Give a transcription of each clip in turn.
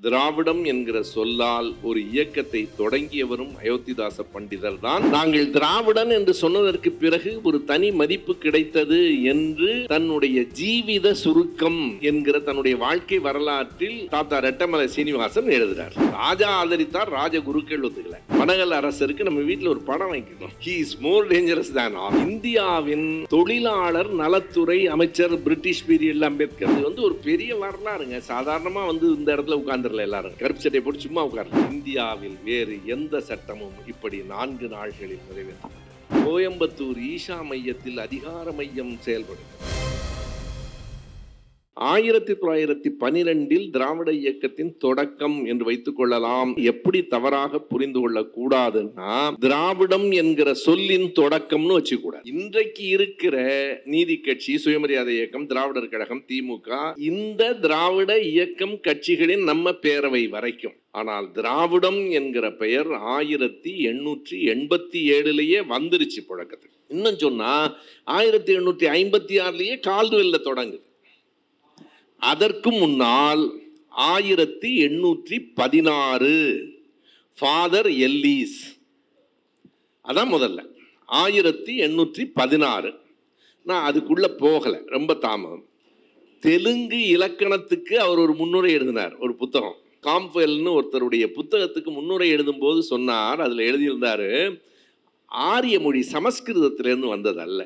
திராவிடம் என்கிற சொல்லால் ஒரு இயக்கத்தை தொடங்கியவரும் அயோத்திதாச பண்டிதர் தான். நாங்கள் திராவிடன் என்று சொன்னதற்கு பிறகு ஒரு தனி மதிப்பு கிடைத்தது என்று தன்னுடைய ஜீவித சுருக்கம் என்கிற தன்னுடைய வாழ்க்கை வரலாற்றில் தாத்தா ரெட்டமலை சீனிவாசன் எழுதுறார். ராஜா ஆதரித்தார், ராஜகுருக்கள் ஒத்துக்கல. பனகல் அரசருக்கு நம்ம வீட்டில் ஒரு படம் வைக்கணும். He is more dangerous than all. இந்தியாவின் தொழிலாளர் நலத்துறை அமைச்சர் பிரிட்டிஷ் பீரியட்ல அம்பேத்கர். இது வந்து ஒரு பெரிய வரலாறுங்க. சாதாரணமா வந்து இந்த இடத்துல உட்கார்ந்து எல்லாரும் கருப்பு சட்டை போட்டு சும்மா உட்கார்ந்து. இந்தியாவில் வேறு எந்த சட்டமும் இப்படி 4 நாள்களில் நிறைவேற்ற. கோயம்புத்தூர் ஈஷா மையத்தில் அதிகார மையம் செயல்படும். 1912 திராவிட இயக்கத்தின் தொடக்கம் என்று வைத்துக் கொள்ளலாம். எப்படி தவறாக புரிந்து கொள்ள கூடாதுன்னா, திராவிடம் என்கிற சொல்லின் தொடக்கம்னு வச்சுக்கூடாது. இன்றைக்கு இருக்கிற நீதி கட்சி, சுயமரியாதை இயக்கம், திராவிடர் கழகம், திமுக, இந்த திராவிட இயக்கம் கட்சிகளின் நம்ம பேரவை வரைக்கும். ஆனால் திராவிடம் என்கிற பெயர் 1887 வந்துருச்சு புழக்கத்துக்கு. இன்னும் சொன்னா 1856 கால்டுவெல்ல தொடங்குது. அதற்கு முன்னால் 1816 ஃபாதர் எல்லீஸ், அதான் முதல்ல 1816. நான் அதுக்குள்ள போகல, ரொம்ப தாமதம். தெலுங்கு இலக்கணத்துக்கு அவர் ஒரு முன்னுரை எழுதினார், ஒரு புத்தகம். காம்ஃபெல்னு ஒருத்தருடைய புத்தகத்துக்கு முன்னுரை எழுதும் போது சொன்னார், அதுல எழுதியிருந்தாரு, ஆரிய மொழி சமஸ்கிருதத்திலிருந்து வந்ததல்ல,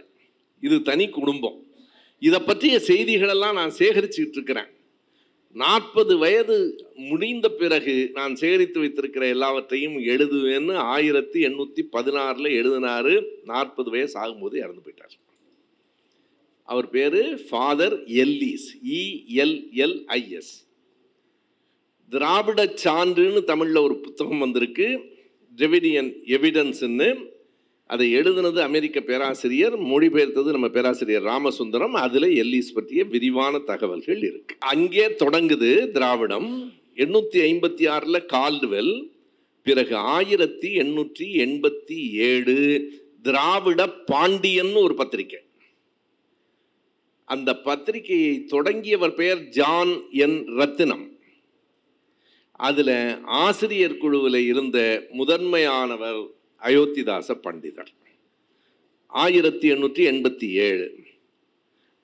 இது தனி குடும்பம். இதை பற்றிய செய்திகளெல்லாம் நான் சேகரிச்சுட்டு இருக்கிறேன். 40 வயது முடிந்த பிறகு நான் சேகரித்து வைத்திருக்கிற எல்லாவற்றையும் எழுதுவேன்னு 1816 எழுதினாரு. 40 வயசு ஆகும்போது இறந்து போயிட்டார். அவர் பேரு ஃபாதர் எல்லீஸ், ELLIS. திராவிட சான்றுன்னு தமிழ்ல ஒரு புத்தகம் வந்திருக்கு, டிராவிடியன் எவிடன்ஸ்ன்னு. அதை எழுதினது அமெரிக்க பேராசிரியர், மொழிபெயர்த்தது நம்ம பேராசிரியர் ராமசுந்தரம். அதுல எல்லீஸ் பற்றிய விரிவான தகவல்கள் இருக்கு. அங்கே தொடங்குது திராவிடம். 856 கால்டுவெல், பிறகு 1887 திராவிட பாண்டியன் ஒரு பத்திரிகை. அந்த பத்திரிகையை தொடங்கியவர் பெயர் ஜான் என் ரத்தினம். அதுல ஆசிரியர் குழுவில் இருந்த முதன்மையானவர் அயோத்திதாச பண்டிதர். 1887.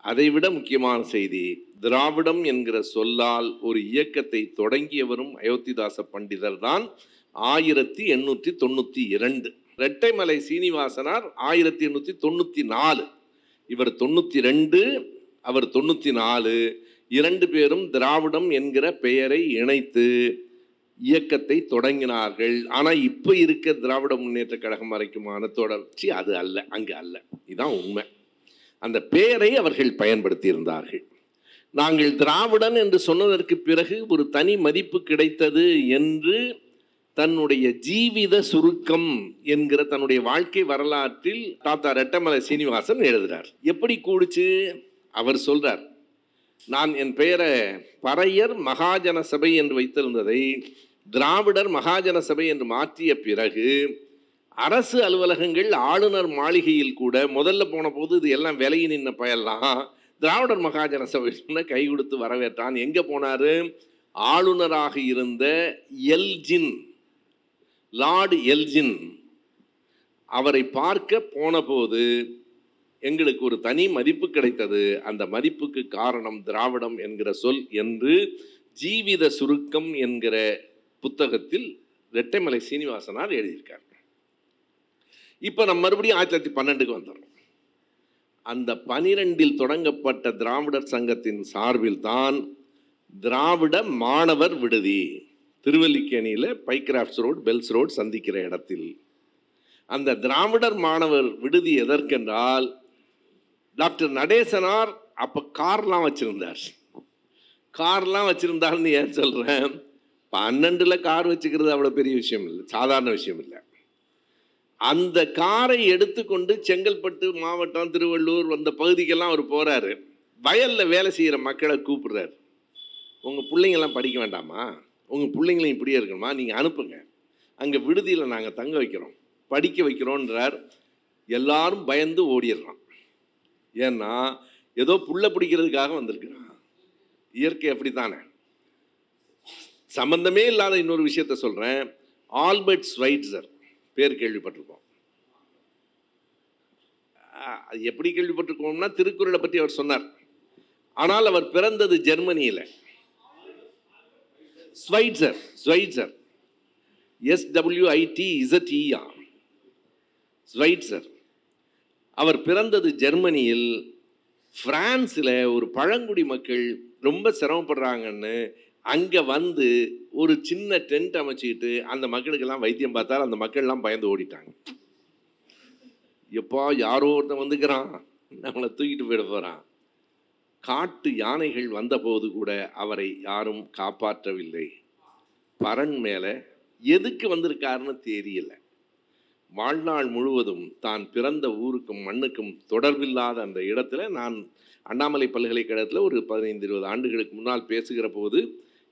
அதைவிட முக்கியமான செய்தி, திராவிடம் என்கிற சொல்லால் ஒரு இயக்கத்தை தொடங்கியவரும் அயோத்திதாச பண்டிதர் தான். 1892. ரெட்டைமலை சீனிவாசனார் 1894. இவர் 92, அவர் 94. 2 பேரும் திராவிடம் என்கிற பெயரை இணைத்து இயக்கத்தை தொடங்கினார்கள். ஆனா இப்ப இருக்க திராவிட முன்னேற்ற கழகம் வரைக்குமான தொடர்ச்சி அது அல்ல, அங்கு அல்ல. இதுதான் உண்மை. அந்த பெயரை அவர்கள் பயன்படுத்தி இருந்தார்கள். நாங்கள் திராவிடன் என்று சொன்னதற்கு பிறகு ஒரு தனி மதிப்பு கிடைத்தது என்று தன்னுடைய ஜீவித சுருக்கம் என்கிற தன்னுடைய வாழ்க்கை வரலாற்றில் தாத்தா ரெட்டமலை சீனிவாசன் எழுதுறார். எப்படி கூடுச்சு அவர் சொல்றார். நான் என் பெயரை பறையர் மகாஜன சபை என்று வைத்திருந்ததை திராவிடர் மகாஜன சபை என்று மாற்றிய பிறகு அரசு அலுவலகங்கள், ஆளுநர் மாளிகையில் கூட முதல்ல போன போது இது எல்லாம் விலகி நின்ன பயெல்லாம் திராவிடர் மகாஜன சபை கை கொடுத்து வரவேற்றான். எங்க போனாரு? ஆளுநராக இருந்த எல்ஜின், லார்டு எல்ஜின், அவரை பார்க்க போன போது எங்களுக்கு ஒரு தனி மதிப்பு கிடைத்தது. அந்த மதிப்புக்கு காரணம் திராவிடம் என்கிற சொல் என்று ஜீவித சுருக்கம் என்கிற புத்தகத்தில் ரெட்டைமலை சீனிவாசனார் எழுதியிருக்கார். இப்ப நம்ம மறுபடியும் 1912 வந்துடுறோம். அந்த 12 தொடங்கப்பட்ட திராவிடர் சங்கத்தின் சார்பில் தான் திராவிட மாணவர் விடுதி, திருவல்லிக்கேணியில பைக்ராஃப்ட்ஸ் ரோடு, பெல்ஸ் ரோடு சந்திக்கிற இடத்தில். அந்த திராவிடர் மாணவர் விடுதி எதற்கென்றால், டாக்டர் நடேசனார் அப்ப கார்லாம் வச்சிருந்தார். கார்லாம் வச்சிருந்தாருன்னு ஏன் சொல்றேன்? 12 கார் வச்சுக்கிறது அவ்வளவு பெரிய விஷயம் இல்லை, சாதாரண விஷயம் இல்லை. அந்த காரை எடுத்துக்கொண்டு செங்கல்பட்டு மாவட்டம், திருவள்ளூர் அந்த பகுதிக்கெல்லாம் அவர் போறாரு. வயல்ல வேலை செய்யற மக்களை கூப்பிடுறாரு. உங்க பிள்ளைங்கெல்லாம் படிக்க வேண்டாமா? உங்க பிள்ளைங்களும் இப்படியே இருக்கணுமா? நீங்க அனுப்புங்க, அங்க விடுதியில நாங்க தங்க வைக்கிறோம், படிக்க வைக்கிறோன்றார். எல்லாரும் பயந்து ஓடிடுறான். ஏன்னா ஏதோ புள்ள பிடிக்கிறதுக்காக வந்திருக்கிறான். இயற்கை அப்படித்தானே. சம்பந்தமே இல்லாத இன்னொரு விஷயத்த சொல்றேன். ஆல்பர்ட் ஸ்வைட்சர் பேர் கேள்விப்பட்டிருக்கோம். எப்படி கேள்விப்பட்டிருக்கோம்னா திருக்குறளை பற்றி அவர் சொன்னார். ஆனால் அவர் பிறந்தது ஜெர்மனியில. Schweitzer, Schweitzer, SWITZER, Schweitzer. அவர் பிறந்தது ஜெர்மனியில். பிரான்ஸ்ல ஒரு பழங்குடி மக்கள் ரொம்ப சிரமப்படுறாங்கன்னு அங்க வந்து ஒரு சின்ன டென்ட் அமைச்சுக்கிட்டு அந்த மக்களுக்கெல்லாம் வைத்தியம் பார்த்தால் அந்த மக்கள்லாம் பயந்து ஓடிட்டாங்க. எப்பா யாரோ ஒருத்தன் வந்துக்கிறான், நம்மளை தூக்கிட்டு போயிட போறான். காட்டு யானைகள் வந்தபோது கூட அவரை யாரும் காப்பாற்றவில்லை. பரன் மேல எதுக்கு வந்திருக்காருன்னு தெரியல. வாழ்நாள் முழுவதும் தான் பிறந்த ஊருக்கும் மண்ணுக்கும் தொடர்பில்லாத அந்த இடத்துல, நான் அண்ணாமலை பல்கலைக்கழகத்தில் ஒரு 15-20 ஆண்டுகளுக்கு முன்னால் பேசுகிற போது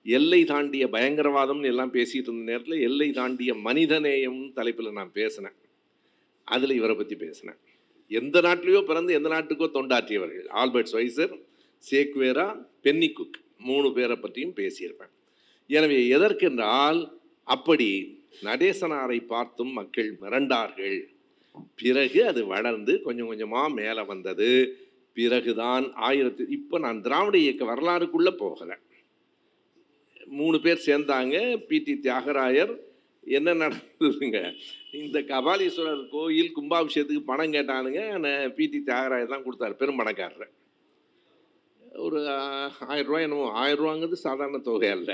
எல்லை தாண்டிய பயங்கரவாதம்னு எல்லாம் பேசிட்டு இருந்த நேரத்தில் எல்லை தாண்டிய மனிதநேயம் தலைப்பில் நான் பேசினேன். அதில் இவரை பற்றி பேசினேன். எந்த நாட்டிலேயோ பிறந்து எந்த நாட்டுக்கோ தொண்டாற்றியவர்கள் ஆல்பர்ட் ஸ்வைட்சர், சேக்வேரா, பென்னிகுக் 3 பேரை பற்றியும் பேசியிருப்பேன். எனவே எதற்கென்றால் அப்படி நடேசனாரை பார்த்தும் மக்கள் மிரண்டார்கள். பிறகு அது வளர்ந்து கொஞ்சம் கொஞ்சமாக மேலே வந்தது. பிறகுதான் இப்போ நான் திராவிட இயக்க வரலாறுக்குள்ளே போகலை. 3 பேர் சேர்ந்தாங்க. PT தியாகராயர். என்ன நடந்ததுங்க, இந்த கபாலீஸ்வரர் கோயில் கும்பாபிஷேகத்துக்கு பணம் கேட்டானுங்க. PT தியாகராயர் தான் கொடுத்தாரு, பெரும் பணக்காரர். ஒரு 1000 ரூபாய் என்னமோ, 1000 ரூபாங்கிறது சாதாரண தொகை அல்ல,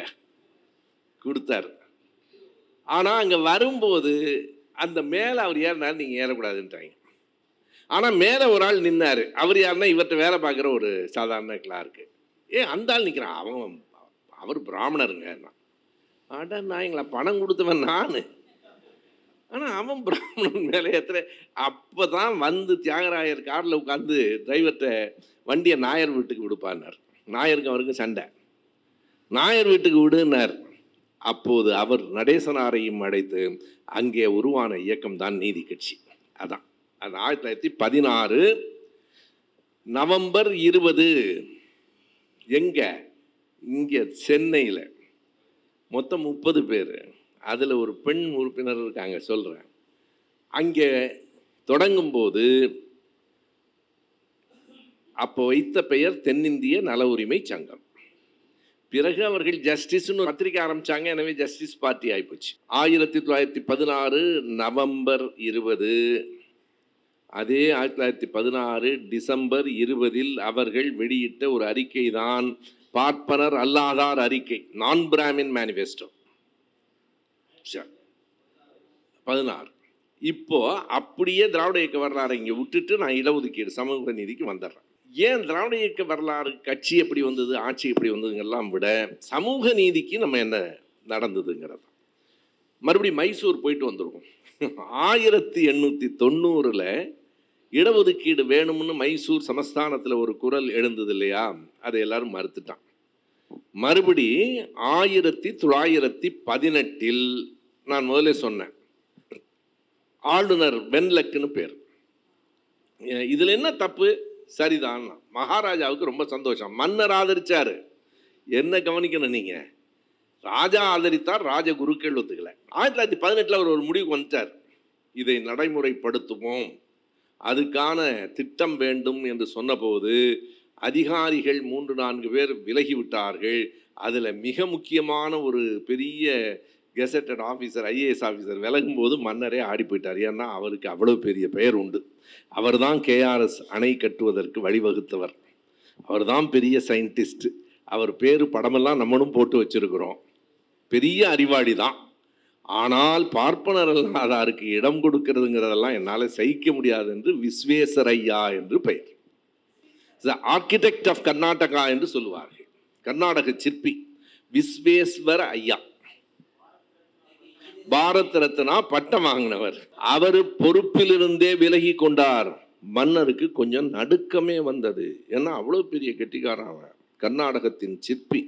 கொடுத்தார். ஆனால் அங்கே வரும்போது அந்த மேலே அவர் ஏறினார், நீங்கள் ஏறக்கூடாதுன்ட்டாங்க. ஆனால் மேலே ஒரு ஆள் நின்னார். அவர் யாருன்னா இவர்கிட்ட வேலை பார்க்குற ஒரு சாதாரண கிளார்க்கு. அந்த ஆள் நிற்கிறான், அவர் பிராமணருங்க. அட நாய்ங்களா, பணம் கொடுத்தவன் நான். ஆனால் அவன் பிராமணன் மேலே ஏற்றுற. அப்போ தான் வந்து தியாகராயர் காரில் உட்காந்து டிரைவர்கிட்ட வண்டியை நாயர் வீட்டுக்கு விடுப்பான்னார். நாயருக்கு அவருக்கு சண்டை. நாயர் வீட்டுக்கு விடுனார். அப்போது அவர் நடேசனாரையும் அழைத்து அங்கே உருவான இயக்கம் தான் நீதி கட்சி. அதான் அது 1916 நவம்பர் 20 எங்க இங்கே சென்னையில் மொத்தம் 30 பேர். அதில் ஒரு பெண் உறுப்பினர் இருக்காங்க, சொல்கிறேன். அங்கே தொடங்கும் போது அப்போ வைத்த பெயர் தென்னிந்திய நல உரிமை சங்கம். பிறகு அவர்கள் ஜஸ்டிஸ்னு பத்திரிக்கை ஆரம்பிச்சாங்க. எனவே ஜஸ்டிஸ் பார்ட்டி ஆகிப்போச்சு. 1916 நவம்பர் 20, அதே 1916 டிசம்பர் 20 அவர்கள் வெளியிட்ட ஒரு அறிக்கை தான் பார்ப்பனர் அல்லாதார் அறிக்கை, நான் பிராமின் மேனிஃபெஸ்டோ 16. இப்போ அப்படியே திராவிட இயக்க வரலாறு இங்கே விட்டுட்டு நான் இடஒதுக்கீடு சமூக நீதிக்கு வந்துடுறேன். ஏன் திராவிட இயக்க வரலாறு கட்சி எப்படி வந்தது, ஆட்சி எப்படி வந்ததுங்கெல்லாம் விட சமூக நீதிக்கு நம்ம என்ன நடந்ததுங்கிறது. மறுபடியும் மைசூர் போயிட்டு வந்துருவோம். 1890 இடஒதுக்கீடு வேணும்னு மைசூர் சமஸ்தானத்தில் ஒரு குரல் எழுந்தது இல்லையா, அதை எல்லாரும் மறுத்துட்டான். மறுபடி 1918 நான் முதல்ல சொன்னேன், ஆளுநர் வென்லக்குன்னு பேர். இதில் என்ன தப்பு? சரிதான், மகாராஜாவுக்கு ரொம்ப சந்தோஷம், மன்னர் ஆதரிச்சாரு. என்ன கவனிக்கணும் நீங்க, ராஜா ஆதரித்தார், ராஜகுருக்கள் ஒத்துக்கல. 1918 அவர் ஒரு முடிவுக்கு வந்துட்டார், இதை நடைமுறைப்படுத்துவோம், அதுக்கான திட்டம் வேண்டும் என்று சொன்னபோது அதிகாரிகள் 3-4 பேர் விலகிவிட்டார்கள். அதில் மிக முக்கியமான ஒரு பெரிய கெசட்டட் ஆஃபீஸர், IAS ஆஃபீஸர் விலகும்போது மன்னரே ஆடி போயிட்டார். ஏன்னா அவருக்கு அவ்வளோ பெரிய பெயர் உண்டு. அவர் தான் KRS அணை கட்டுவதற்கு வழிவகுத்தவர். அவர் தான் பெரிய சயின்டிஸ்ட். அவர் பேரு படமெல்லாம் நம்மளும் போட்டு வச்சிருக்கிறோம். பெரிய அறிவாளி தான். ஆனால் பார்ப்பனர் அல்லாதாருக்கு இடம் கொடுக்கிறதுங்கிறதெல்லாம் என்னால் சகிக்க முடியாது என்று விஸ்வேஸ்வரையா என்று பெயர், ஆர்கிடெக்ட் ஆஃப் கர்நாடகா என்று சொல்லுவார்கள். கர்நாடக சிற்பி விஸ்வேஸ்வர ஐயா, பாரத் ரத்னா பட்டம் வாங்கினவர். அவர் பொறுப்பிலிருந்தே விலகி கொண்டார். மன்னருக்கு கொஞ்சம் நடுக்கமே வந்தது. ஏன்னா அவ்வளவு பெரிய கெட்டிக்காரன் அவர், கர்நாடகத்தின் சிற்பி.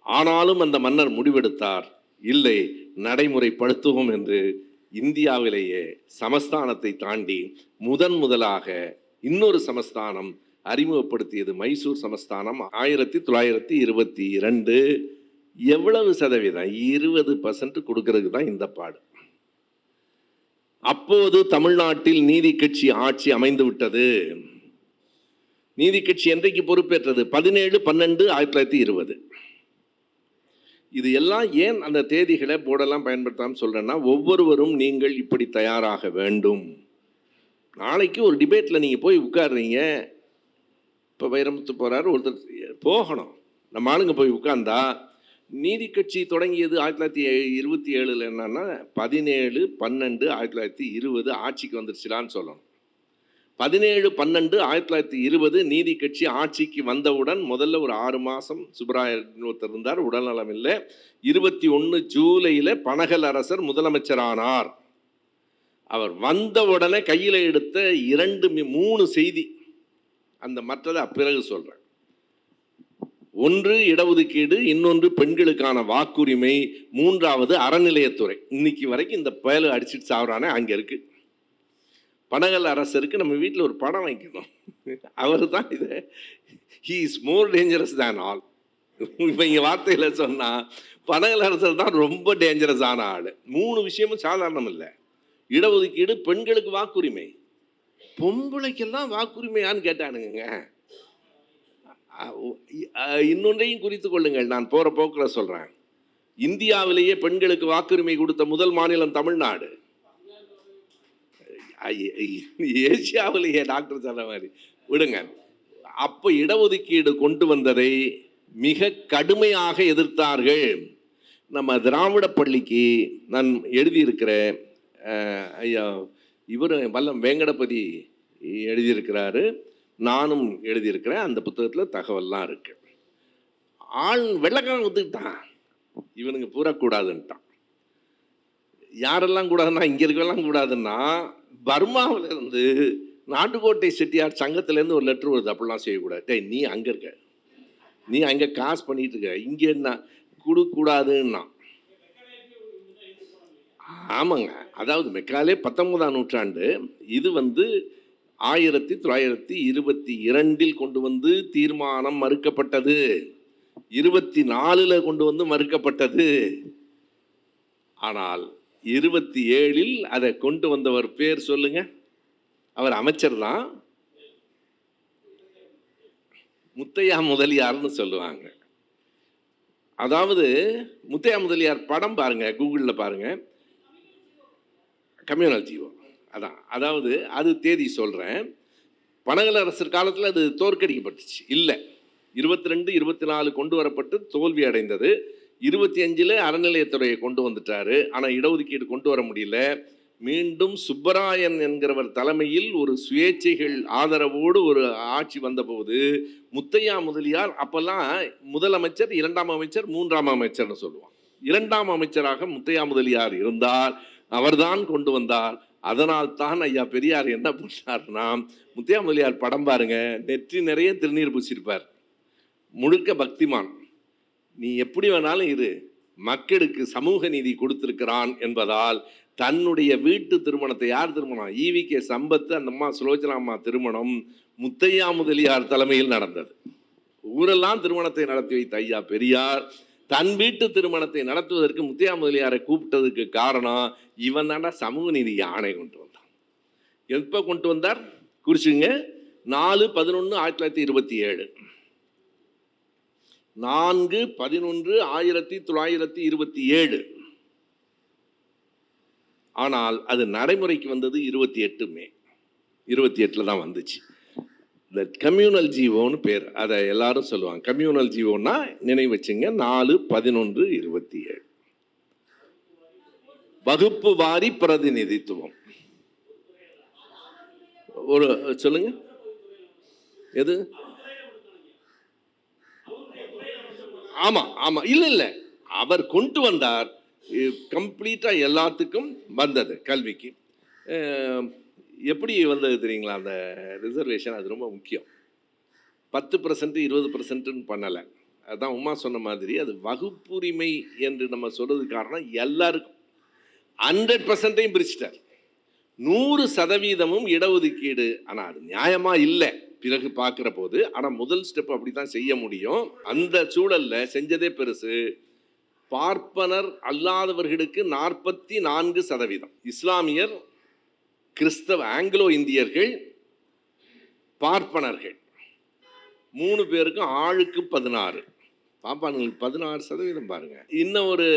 ஆனாலும் அந்த மன்னர் முடிவெடுத்தார், இல்லை நடைமுறைப்படுத்துவோம் என்று. இந்தியாவிலேயே சமஸ்தானத்தை தாண்டி முதலாக இன்னொரு சமஸ்தானம் அறிமுகப்படுத்தியது மைசூர் சமஸ்தானம். 1922 எவ்வளவு சதவீதம்? 20% கொடுக்கறதுக்கு தான் இந்த பாடு. அப்போது தமிழ்நாட்டில் நீதி கட்சி ஆட்சி அமைந்து விட்டது. நீதி கட்சி என்றைக்கு பொறுப்பேற்றது? 17/12/1920. இது எல்லாம் ஏன் அந்த தேதிகளை போர்டெல்லாம் பயன்படுத்தாமல் சொல்றேன்னா, ஒவ்வொருவரும் நீங்கள் இப்படி தயாராக வேண்டும். நாளைக்கு ஒரு டிபேட்டில் நீங்கள் போய் உட்கார்றீங்க. இப்போ வைரமுத்து போகிறாரு, ஒருத்தர் போகணும். நம்ம ஆளுங்க போய் உட்கார்ந்தா, நீதி கட்சி தொடங்கியது 1927 என்னன்னா 17/12/1920 ஆட்சிக்கு வந்துருச்சுலான்னு சொல்லணும். 17/12/1920 நீதி கட்சி ஆட்சிக்கு வந்தவுடன் முதல்ல ஒரு 6 மாதம் சுப்பராயன் ஒருத்தர் இருந்தார், உடல்நலம் இல்லை. 21 ஜூலையில் பனகல் அரசர் முதலமைச்சரானார். அவர் வந்த உடனே கையில் எடுத்த 3 செய்தி, அந்த மற்றதை பிறகு சொல்றேன். ஒன்று இடஒதுக்கீடு, இன்னொன்று பெண்களுக்கான வாக்குரிமை, மூன்றாவது அறநிலையத்துறை. இன்னைக்கு வரைக்கும் இந்த பயலு அடிச்சுட்டு சாவறானே அங்கே இருக்கு. பனகல் அரசருக்கு நம்ம வீட்டில் ஒரு படம் வைக்கணும். அவர் தான் இது, he is more dangerous than all. இப்போ இங்கே வார்த்தையில் சொன்னால் பனகல் அரசர் தான் ரொம்ப டேஞ்சரஸான ஆள். 3 விஷயமும் சாதாரணம் இல்லை. இடஒதுக்கீடு, பெண்களுக்கு வாக்குரிமை. பொம்பளைக்கெல்லாம் வாக்குரிமையான்னு கேட்டானுங்க. இன்னொன்றையும் குறித்து கொள்ளுங்கள், நான் போகிற போக்கில் சொல்கிறேன். இந்தியாவிலேயே பெண்களுக்கு வாக்குரிமை கொடுத்த முதல் மாநிலம் தமிழ்நாடு. ஏசியாவிலேயே டாக்டர் சொன்ன மாதிரி விடுங்க. அப்போ இடஒதுக்கீடு கொண்டு வந்ததை மிக கடுமையாக எதிர்த்தார்கள். நம்ம திராவிட பள்ளிக்கு நான் எழுதியிருக்கிற ஐயா இவர் வல்லம் வேங்கடபதி எழுதியிருக்கிறாரு, நானும் எழுதியிருக்கிறேன். அந்த புத்தகத்தில் தகவல்லாம் இருக்கு. வெள்ளைக்காரன் ஒத்துக்கிட்டான், இவனுங்க பூரா கூடாதுன்ட்டான். யாரெல்லாம் கூடாதுன்னா, இங்கே இருக்கலாம் கூடாதுன்னா, பர்மாவில் இருந்து நாட்டுக்கோட்டை செட்டியார் சங்கத்திலேருந்து ஒரு லெட்டர் வருது, அப்படிலாம் செய்யக்கூடாது. டேய், நீ அங்கே இருக்க, நீ அங்கே காசு பண்ணிட்டு இருக்க, இங்கே என்ன கொடுக்கூடாதுன்னா. ஆமாங்க, அதாவது மெக்காலே 19ஆம் நூற்றாண்டு. இது 1922 கொண்டு வந்து தீர்மானம் மறுக்கப்பட்டது. 24 கொண்டு வந்து மறுக்கப்பட்டது. ஆனால் 27 அதை கொண்டு வந்தவர் பேர் சொல்லுங்க. அவர் அமைச்சர் தான், முத்தையா முதலியார்னு சொல்லுவாங்க. அதாவது முத்தையா முதலியார் படம் பாருங்க, கூகுளில் பாருங்க, கம்யூனல் ஜீவோ. அதான், அதாவது அது தேதி சொல்கிறேன். பனகல் அரசர் காலத்தில் அது தோற்கடிக்கப்பட்டுச்சு. இல்லை, 22, 24 கொண்டு வரப்பட்டு தோல்வி அடைந்தது. 25 அறநிலையத்துறையை கொண்டு வந்துட்டாரு. ஆனால் இடஒதுக்கீடு கொண்டு வர முடியல. மீண்டும் சுப்பராயன் என்கிறவர் தலைமையில் ஒரு சுயேட்சைகள் ஆதரவோடு ஒரு ஆட்சி வந்தபோது முத்தையா முதலியார் அப்பெல்லாம் முதலமைச்சர், 2ஆம் அமைச்சர், 3ஆம் அமைச்சர்னு சொல்லுவான். 2ஆம் அமைச்சராக முத்தையா முதலியார் இருந்தார். அவர்தான் கொண்டு வந்தார். அதனால் தான் ஐயா பெரியார் என்ன பண்ணார்னா, முத்தையா முதலியார் படம் பாருங்க, நெற்றி நிறைய திருநீர் பூசியிருப்பார், முழுக்க பக்திமான். நீ எப்படி வேணாலும் இரு, மக்களுக்கு சமூக நீதி கொடுத்திருக்கிறான் என்பதால் தன்னுடைய வீட்டு திருமணத்தை, யார் திருமணம்? ஈவிகே சம்பத்து அந்த அம்மா சுலோச்சனா அம்மா திருமணம் முத்தையா முதலியார் தலைமையில் நடந்தது. ஊரெல்லாம் திருமணத்தை நடத்தி வைத்த ஐயா பெரியார் தன் வீட்டு திருமணத்தை நடத்துவதற்கு முத்தையா முதலியாரை கூப்பிட்டதுக்கு காரணம், இவன் தாண்டா சமூக நீதி ஆணை கொண்டு வந்தான். எப்போ கொண்டு வந்தார் குறிச்சுங்க? 4/11/1927. 4/11/1927. ஆனால் அது நடைமுறைக்கு வந்தது 28 மே. 28 தான் வந்துச்சு. இந்த கம்யூனல் ஜீவோன்னு பேர், அதை எல்லாரும் சொல்லுவாங்க. கம்யூனல் ஜீவோன்னா நினைவு வச்சுங்க, 4/11/27. வகுப்பு வாரி பிரதிநிதித்துவம். ஒரு சொல்லுங்க, எது? ஆமா ஆமா, இல்ல இல்ல, அவர் கொண்டு வந்தார். கம்ப்ளீட்டா எல்லாத்துக்கும் வந்தது. கல்விக்கு எப்படி வந்தது தெரியுங்களா? அந்த ரிசர்வேஷன் அது ரொம்ப முக்கியம். 10% 20% பண்ணலை. அதுதான் உமா சொன்ன மாதிரி, அது வகுப்புரிமை என்று நம்ம சொல்றது காரணம் எல்லாருக்கும் 100%ஐயும் பிரிச்சிட்டார். 100% இடஒதுக்கீடு. ஆனால் அது நியாயமா இல்லை பிறகு பார்க்குற போது. ஆனால் முதல் ஸ்டெப் அப்படி தான் செய்ய முடியும். அந்த சூழல்ல செஞ்சதே பெருசு. பார்ப்பனர் அல்லாதவர்களுக்கு 44%, இஸ்லாமியர், கிறிஸ்தவ, ஆங்கிலோ இந்தியர்கள், பார்ப்பனர்கள் 3 பேருக்கும் ஆளுக்கு 16, பாப்பானுங்களுக்கு 16% பாருங்க. இன்னும் ஒரு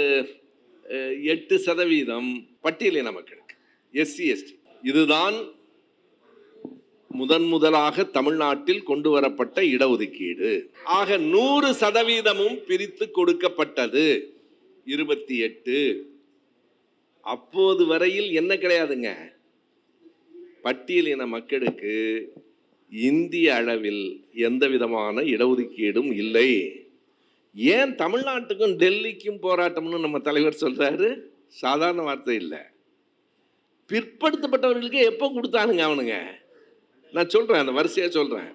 8% பட்டியலின மக்களுக்கு, எஸ்சி எஸ்டி. இதுதான் முதலாக தமிழ்நாட்டில் கொண்டு வரப்பட்ட இடஒதுக்கீடு. ஆக 100% பிரித்து கொடுக்கப்பட்டது 28. அப்போது வரையில் என்ன கிடையாதுங்க, பட்டியலின மக்களுக்கு இந்திய அளவில் எந்த விதமான இடஒதுக்கீடும் இல்லை. ஏன் தமிழ்நாட்டுக்கும் டெல்லிக்கும் போராட்டம்னு நம்ம தலைவர் சொல்றாரு? சாதாரண வார்த்தை இல்லை. பிற்படுத்தப்பட்டவர்களுக்கு எப்போ கொடுத்தானுங்க அவனுங்க? நான் சொல்றேன், அந்த வரிசையா சொல்றேன்.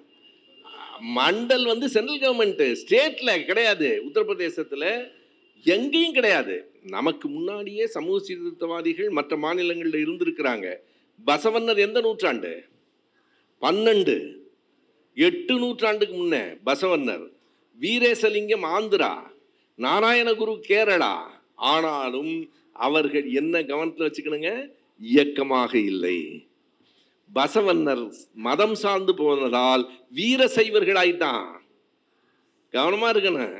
மண்டல் சென்ட்ரல் கவர்மெண்ட், ஸ்டேட்ல கிடையாது, உத்தரப்பிரதேசத்துல எங்கேயும் கிடையாது. நமக்கு முன்னாடியே சமூக சீர்திருத்தவாதிகள் மற்ற மாநிலங்களில் இருந்திருக்கிறாங்க. பசவண்ணர் எந்த நூற்றாண்டு? 12, 8 நூற்றாண்டுக்கு முன்ன பசவண்ணர். வீரேசலிங்கம் ஆந்திரா, நாராயணகுரு கேரளா. ஆனாலும் அவர்கள் என்ன கவனத்தில் வச்சுக்கணுங்க, இயக்கமாக இல்லை. பசவண்ணர் மதம் சார்ந்து போனதால் வீர சைவர்கள் ஆயிட்டான். கவனமா இருக்கணும்.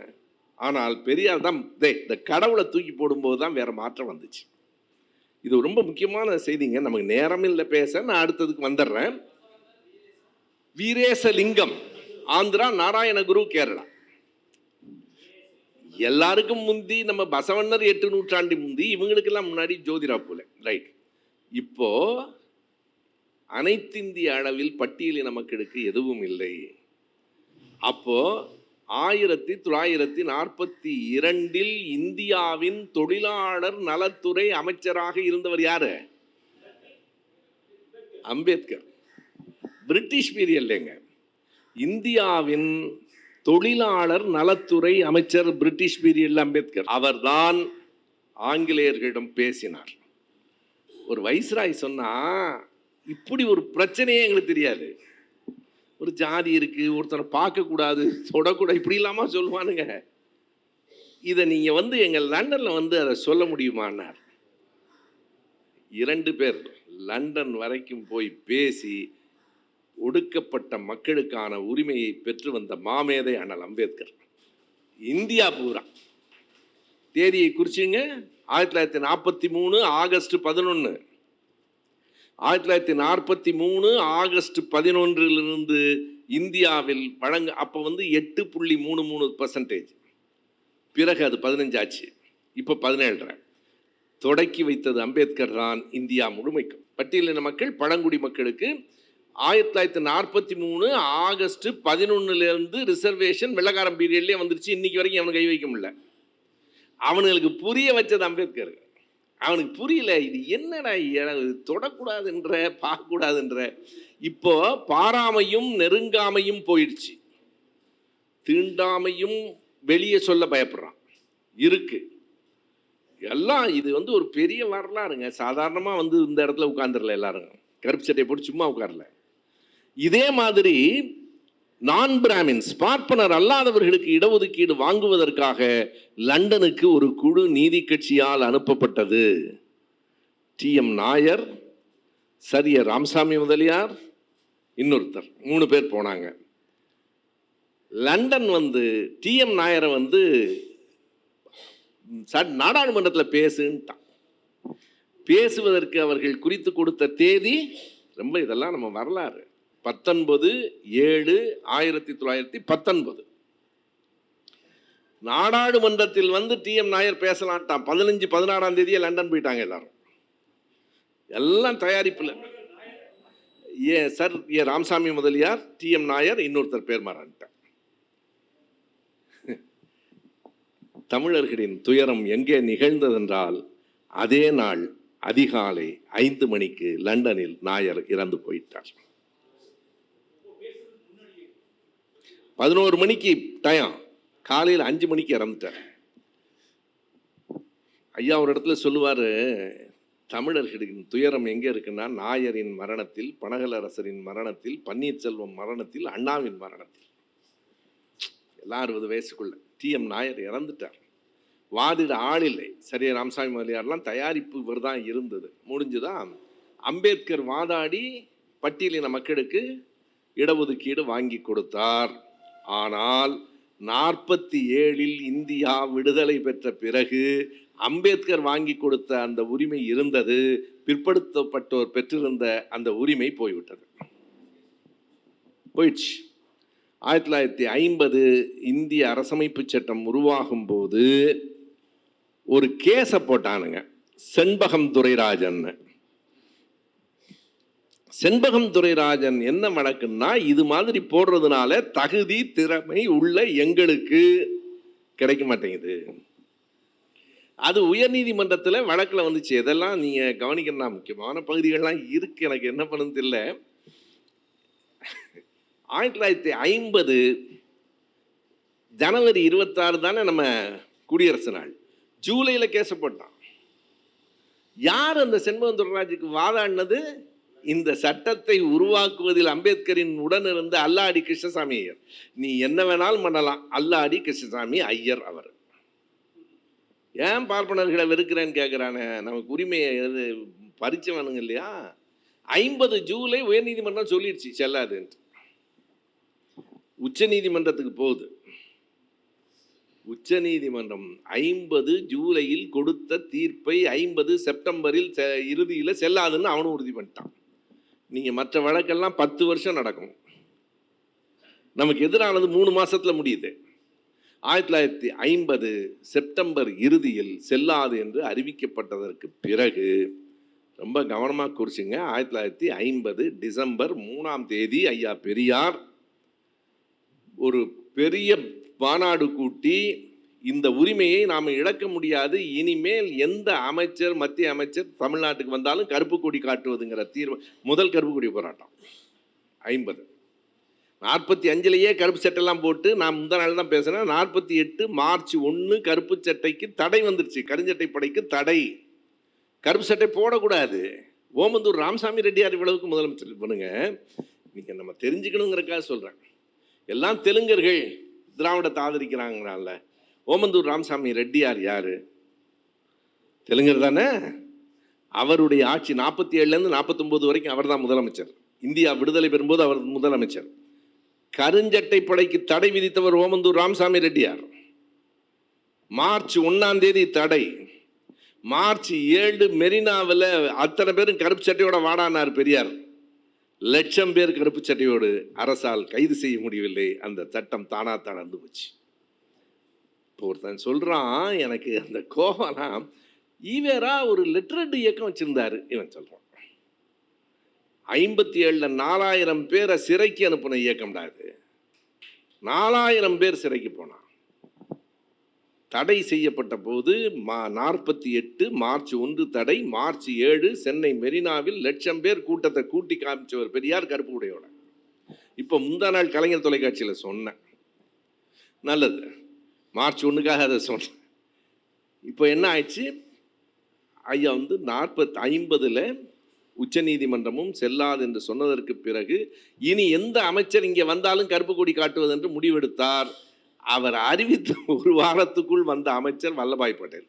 ஆனால் பெரியார் தான் இந்த கடவுளை தூக்கி போடும்போது தான் வேற மாற்றம் வந்துச்சு. இது ரொம்ப முக்கியமான செய்திங்க. நமக்கு நேரம் இல்லை பேச, நான் அடுத்ததுக்கு வந்துடுறேன். வீரேசலிங்கம் ஆந்திரா, நாராயணகுரு கேரளா. எல்லாருக்கும் முந்தி நம்ம பசவண்ணர் 8 நூற்றாண்டு முந்தி, இவங்களுக்கெல்லாம் முன்னாடி ஜோதிரா பூலே. ரைட். இப்போ அனைத்திந்திய அளவில் பட்டியலின மக்களுக்கு எதுவும் இல்லை. அப்போ 1942 இந்தியாவின் தொழிலாளர் நலத்துறை அமைச்சராக இருந்தவர் யாரு? அம்பேத்கர். பிரிட்டிஷ் பீரியட்லங்க இந்தியாவின் தொழிலாளர் நலத்துறை அமைச்சர் பிரிட்டிஷ் பீரியட்ல அம்பேத்கர். அவர்தான் ஆங்கிலேயர்களிடம் பேசினார். ஒரு வைஸ்ராய் சொன்னா, இப்படி ஒரு பிரச்சனையே எங்களுக்கு தெரியாது, ஒரு ஜாதி இருக்கு, ஒருத்தரை பார்க்கக்கூடாது, தொடக்கூடாது, இப்படி இல்லாம சொல்லுவானுங்க. இதை நீங்க எங்க லண்டன்ல அதை சொல்ல முடியுமான்னார். 2 பேர் லண்டன் வரைக்கும் போய் பேசி ஒடுக்கப்பட்ட மக்களுக்கான உரிமையை பெற்று வந்த மாமேதை அண்ணல் அம்பேத்கர். இந்தியா பூரா தேதியை குறிச்சிங்க. 1943 ஆகஸ்ட் 11. 1943 ஆகஸ்ட் 11 இந்தியாவில் அப்போ 8.33%. பிறகு அது 15 ஆச்சு, இப்போ 17. தொடக்கி வைத்தது அம்பேத்கர் தான் இந்தியா முழுமைக்கும். பட்டியலின மக்கள், பழங்குடி மக்களுக்கு 1943 ஆகஸ்ட் 11 ரிசர்வேஷன் வெள்ளக்காரன் பீரியட்லேயே வந்துருச்சு. இன்னைக்கு வரைக்கும் அவனுக்கு கை வைக்க முடியல. அவனுங்களுக்கு புரிய வச்சது அம்பேத்கர். அவனுக்கு புரியல, இது என்னடா தொடக்கூடாதுன்ற, பார்க்கக்கூடாதுன்ற. இப்போ பாராமையும் நெருங்காமையும் போயிடுச்சு, தீண்டாமையும் வெளியே சொல்ல பயப்படுறான் இருக்கு எல்லாம். இது ஒரு பெரிய வரலாறுங்க. சாதாரணமா இந்த இடத்துல உட்கார்ந்துடல, எல்லாரும் கருப்பு சட்டையை போட்டு சும்மா உட்காரல. இதே மாதிரி நான் பிராமின்ஸ், பார்ப்பனர் அல்லாதவர்களுக்கு இடஒதுக்கீடு வாங்குவதற்காக லண்டனுக்கு ஒரு குழு நீதி கட்சியால் அனுப்பப்பட்டது. TM நாயர், சரிய ராமசாமி முதலியார், இன்னொருத்தர், 3 பேர் போனாங்க. லண்டன் TM நாயரை நாடாளுமன்றத்தில் பேசுன்ட்டான். பேசுவதற்கு அவர்கள் குறித்து கொடுத்த தேதி ரொம்ப, இதெல்லாம் நம்ம வரலாறு, 19/7/1919. நாடாளுமன்றத்தில் TM நாயர் பேசலான்ட்டான். 15-16 லண்டன் போயிட்டாங்க எல்லாரும். எல்லாம் தயாரிப்புல சார் ராமசாமி முதலியார், TM நாயர், இன்னொருத்தர் பேர் மாறான்ட்டான். தமிழர்களின் துயரம் எங்கே நிகழ்ந்ததென்றால், அதே நாள் அதிகாலை 5 மணிக்கு லண்டனில் நாயர் இறந்து போயிட்டார். 11 மணிக்கு டயம், காலையில் 5 மணிக்கு இறந்துட்டார். ஐயா ஒரு இடத்துல சொல்லுவார், தமிழர்களின் துயரம் எங்கே இருக்குன்னா, நாயரின் மரணத்தில், பனகலரசரின் மரணத்தில், பன்னீர்செல்வம் மரணத்தில், அண்ணாவின் மரணத்தில். எல்லாம் 60 வயசுக்குள்ள TM நாயர் இறந்துட்டார். வாதிட ஆள் இல்லை. சரியா ராமசாமி முதலியார்லாம் தயாரிப்பு இவர் தான் இருந்தது. முடிஞ்சுதான் அம்பேத்கர் வாதாடி பட்டியலின மக்களுக்கு இடஒதுக்கீடு வாங்கி கொடுத்தார். ஆனால் 47 இந்தியா விடுதலை பெற்ற பிறகு அம்பேத்கர் வாங்கி கொடுத்த அந்த உரிமை இருந்தது, பிற்படுத்தப்பட்டோர் பெற்றிருந்த அந்த உரிமை போய்விட்டது, போயிடுச்சு. 1950 இந்திய அரசமைப்பு சட்டம் உருவாகும் போது ஒரு கேஸை போட்டானுங்க, செண்பகம் துரைராஜன். செண்பகம் துரைராஜன் என்ன வழக்குன்னா, இது மாதிரி போடுறதுனால தகுதி திறமை உள்ள எங்களுக்கு கிடைக்க மாட்டேங்குது. அது உயர்நீதிமன்றத்தில் வழக்கில் வந்துச்சு. இதெல்லாம் நீங்கள் கவனிக்கணும், முக்கியமான பகுதிகள்லாம் இருக்கு, எனக்கு என்ன பண்ணுன்னு தெரியல. 1950 ஜனவரி 26 தானே நம்ம குடியரசு நாள். ஜூலையில் கேஸ போட்டான். யார் அந்த செண்பகம் துரைராஜுக்கு வாதாடினது? இந்த சட்டத்தை உருவாக்குவதில் அம்பேத்கரின் உடன் இருந்த அல்லாடி கிருஷ்ணசாமி ஐயர். நீ என்ன வேணாலும் பண்ணலாம், அல்லாடி கிருஷ்ணசாமி ஐயர் அவர். ஏன் பார்ப்பனர்களை வெறுக்கிறேன்னு கேட்குறானே, நமக்கு உரிமையை பறிச்சவனுங்க இல்லையா? 50 ஜூலை உயர்நீதிமன்றம் சொல்லிடுச்சு செல்லாதுன்ட்டு. உச்ச நீதிமன்றத்துக்கு போகுது. உச்ச நீதிமன்றம் 50 ஜூலையில் கொடுத்த தீர்ப்பை 50 செப்டம்பரில் இறுதியில் செல்லாதுன்னு அவனும் உறுதி பண்ணிட்டான். நீங்க மற்ற வழக்கெல்லாம் 10 வருஷம் நடக்கும், நமக்கு எதிரானது 3 மாசத்துல முடியுது. 1950 செப்டம்பர் இறுதியில் செல்லாது என்று அறிவிக்கப்பட்டதற்கு பிறகு ரொம்ப கவனமாக குறிச்சுங்க. 1950 டிசம்பர் 3ஆம் தேதி ஐயா பெரியார் ஒரு பெரிய மாநாடு கூட்டி, இந்த உரிமையை நாம் இழக்க முடியாது, இனிமேல் எந்த அமைச்சர் மத்திய அமைச்சர் தமிழ்நாட்டுக்கு வந்தாலும் கருப்பு கொடி காட்டுவதுங்கிற முதல் கருப்பு கொடி போராட்டம் 50. 45லேயே கருப்பு சட்டையெல்லாம் போட்டு, நான் முந்தா நாள் தான் பேசுகிறேன், 48 மார்ச் 1 கருப்பு சட்டைக்கு தடை வந்துருச்சு. கருஞ்சட்டை படைக்கு தடை, கருப்பு சட்டை போடக்கூடாது. ஓமந்தூர் ராமசாமி ரெட்டியார் இவ்வளவுக்கு முதலமைச்சர் பண்ணுங்க. நீங்கள் நம்ம தெரிஞ்சுக்கணுங்கிறக்காக சொல்கிறேன். எல்லாம் தெலுங்கர்கள் திராவிடத்தை ஆதரிக்கிறாங்கனால. ஓமந்தூர் ராமசாமி ரெட்டியார் யாரு? தெலுங்கர் தானே. அவருடைய ஆட்சி 47லேருந்து 49 வரைக்கும் அவர் தான் முதலமைச்சர். இந்தியா விடுதலை பெறும்போது அவர் முதலமைச்சர். கருஞ்சட்டை படைக்கு தடை விதித்தவர் ஓமந்தூர் ராமசாமி ரெட்டியார். மார்ச் 1ஆம் தேதி தடை. மார்ச் 7 மெரினாவில் அத்தனை பேரும் கருப்பு சட்டையோட வாடானார் பெரியார். 1,00,000 பேர் கருப்பு சட்டையோடு அரசால் கைது செய்ய முடியவில்லை. அந்த சட்டம் தானா நடந்து போச்சு. இப்போ ஒருத்தன் சொல்றான், எனக்கு அந்த கோவம்லாம், ஈவேரா ஒரு லெட்டர்டு இயக்கம் வச்சிருந்தாரு. இவன் சொல்றான் 57ல் 4000 பேரை சிறைக்கு அனுப்பின இயக்கம்டா இது. 4000 பேர் சிறைக்கு போனான். தடை செய்யப்பட்ட போது 48 மார்ச் 1 தடை, மார்ச் 7 சென்னை மெரினாவில் 1,00,000 பேர் கூட்டத்தை கூட்டி காமிச்சவர் பெரியார் கருப்பு உடையோட. இப்போ முந்தா நாள் கலைஞர் தொலைக்காட்சியில் சொன்னேன், நல்லது, மார்ச் 1க்காக அதை சொன்னேன். இப்போ என்ன ஆயிடுச்சு, ஐயா 50ல் உச்ச நீதிமன்றமும் செல்லாது என்று சொன்னதற்கு பிறகு இனி எந்த அமைச்சர் இங்கே வந்தாலும் கருப்பு கொடி காட்டுவது என்று முடிவெடுத்தார். அவர் அறிவித்த ஒரு வாரத்துக்குள் வந்த அமைச்சர் வல்லபாய் பட்டேல்.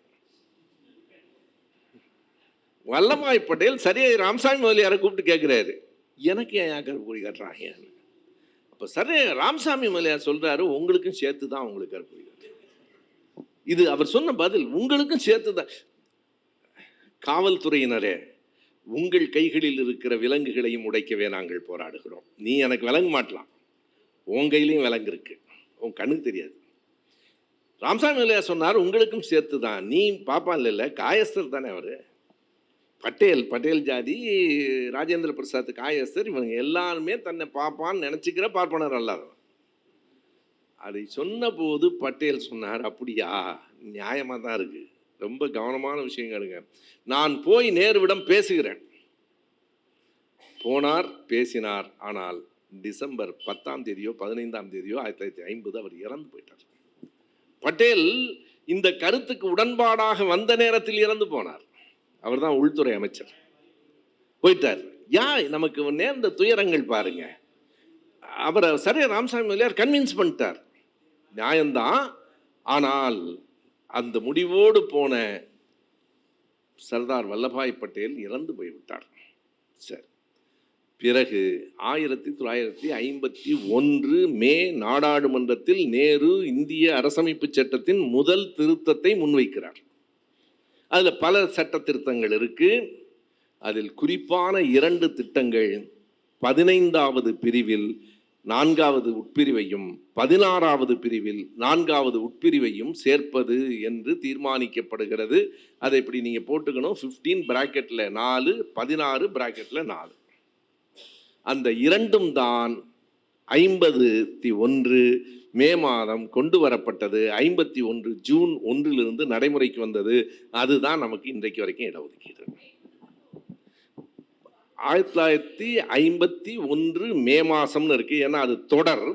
வல்லபாய் பட்டேல் சரியா ராமசாமி முதலியாரை கூப்பிட்டு கேட்கிறாரு, எனக்கு ஏன் கருப்பு கொடி காட்டுறாங்க? அப்ப சரி ராமசாமி முதலியார் சொல்றாரு, உங்களுக்கும் சேர்த்து தான் உங்களுக்கு கருப்பு கொடி காட்டு. இது அவர் சொன்ன பதில், உங்களுக்கும் சேர்த்து தான். காவல்துறையினரே, உங்கள் கைகளில் இருக்கிற விலங்குகளையும் உடைக்கவே நாங்கள் போராடுகிறோம். நீ எனக்கு விலங்கு மாட்டலாம், உன் கையிலையும் விலங்கு இருக்கு, உன் கண்ணுக்கு தெரியாது. ராமசாமி முதலியார் சொன்னார், உங்களுக்கும் சேர்த்து தான். நீ பாப்பான் இல்லை, காயஸ்தர் தானே அவரு. பட்டேல் ஜாதி, ராஜேந்திர பிரசாத் காயஸ்தர், இவங்க எல்லாருமே தன்னை பாப்பான்னு நினைச்சுக்கிற பார்ப்பனர் அல்லாதவன். அதை சொன்ன போது பட்டேல் சொன்னார், அப்படியா, நியாயமாக தான் இருக்கு, ரொம்ப கவனமான விஷயங்களுங்க, நான் போய் நேருவிடம் பேசுகிறேன். போனார், பேசினார். ஆனால் டிசம்பர் 10ஆம் தேதியோ 15ஆம் தேதியோ 1950 அவர் இறந்து போயிட்டார். பட்டேல் இந்த கருத்துக்கு உடன்பாடாக வந்த நேரத்தில் இறந்து போனார். அவர் தான் உள்துறை அமைச்சர், போயிட்டார். நமக்கு நேர்ந்த துயரங்கள் பாருங்க. அவரை சரியா ராமசாமி முதலியார் கன்வின்ஸ் பண்ணிட்டார், நியாயம்தான். ஆனால் அந்த முடிவோடு போன சர்தார் வல்லபாய் பட்டேல் இறந்து போய்விட்டார். சரி, பிறகு 1951 மே நாடாளுமன்றத்தில் நேரு இந்திய அரசமைப்பு சட்டத்தின் முதல் திருத்தத்தை முன்வைக்கிறார். அதில் பல சட்ட திருத்தங்கள் இருக்கு. அதில் குறிப்பான 2 திட்டங்கள் 15வது பிரிவில் 4வது உட்பிரிவையும் 16வது பிரிவில் 4வது உட்பிரிவையும் சேர்ப்பது என்று தீர்மானிக்கப்படுகிறது. அதை இப்படி நீங்க போட்டுக்கணும். 15 பிராக்கெட்ல 4, 16 பிராக்கெட்ல 4. அந்த 2ம் தான் 51 மே மாதம் கொண்டு வரப்பட்டது. 51 ஜூன் 1 நடைமுறைக்கு வந்தது. அதுதான் நமக்கு இன்றைக்கு வரைக்கும் இடஒதுக்கீடு. 1951 மே மாசம்னு இருக்கு. ஏன்னா அது தொடர்.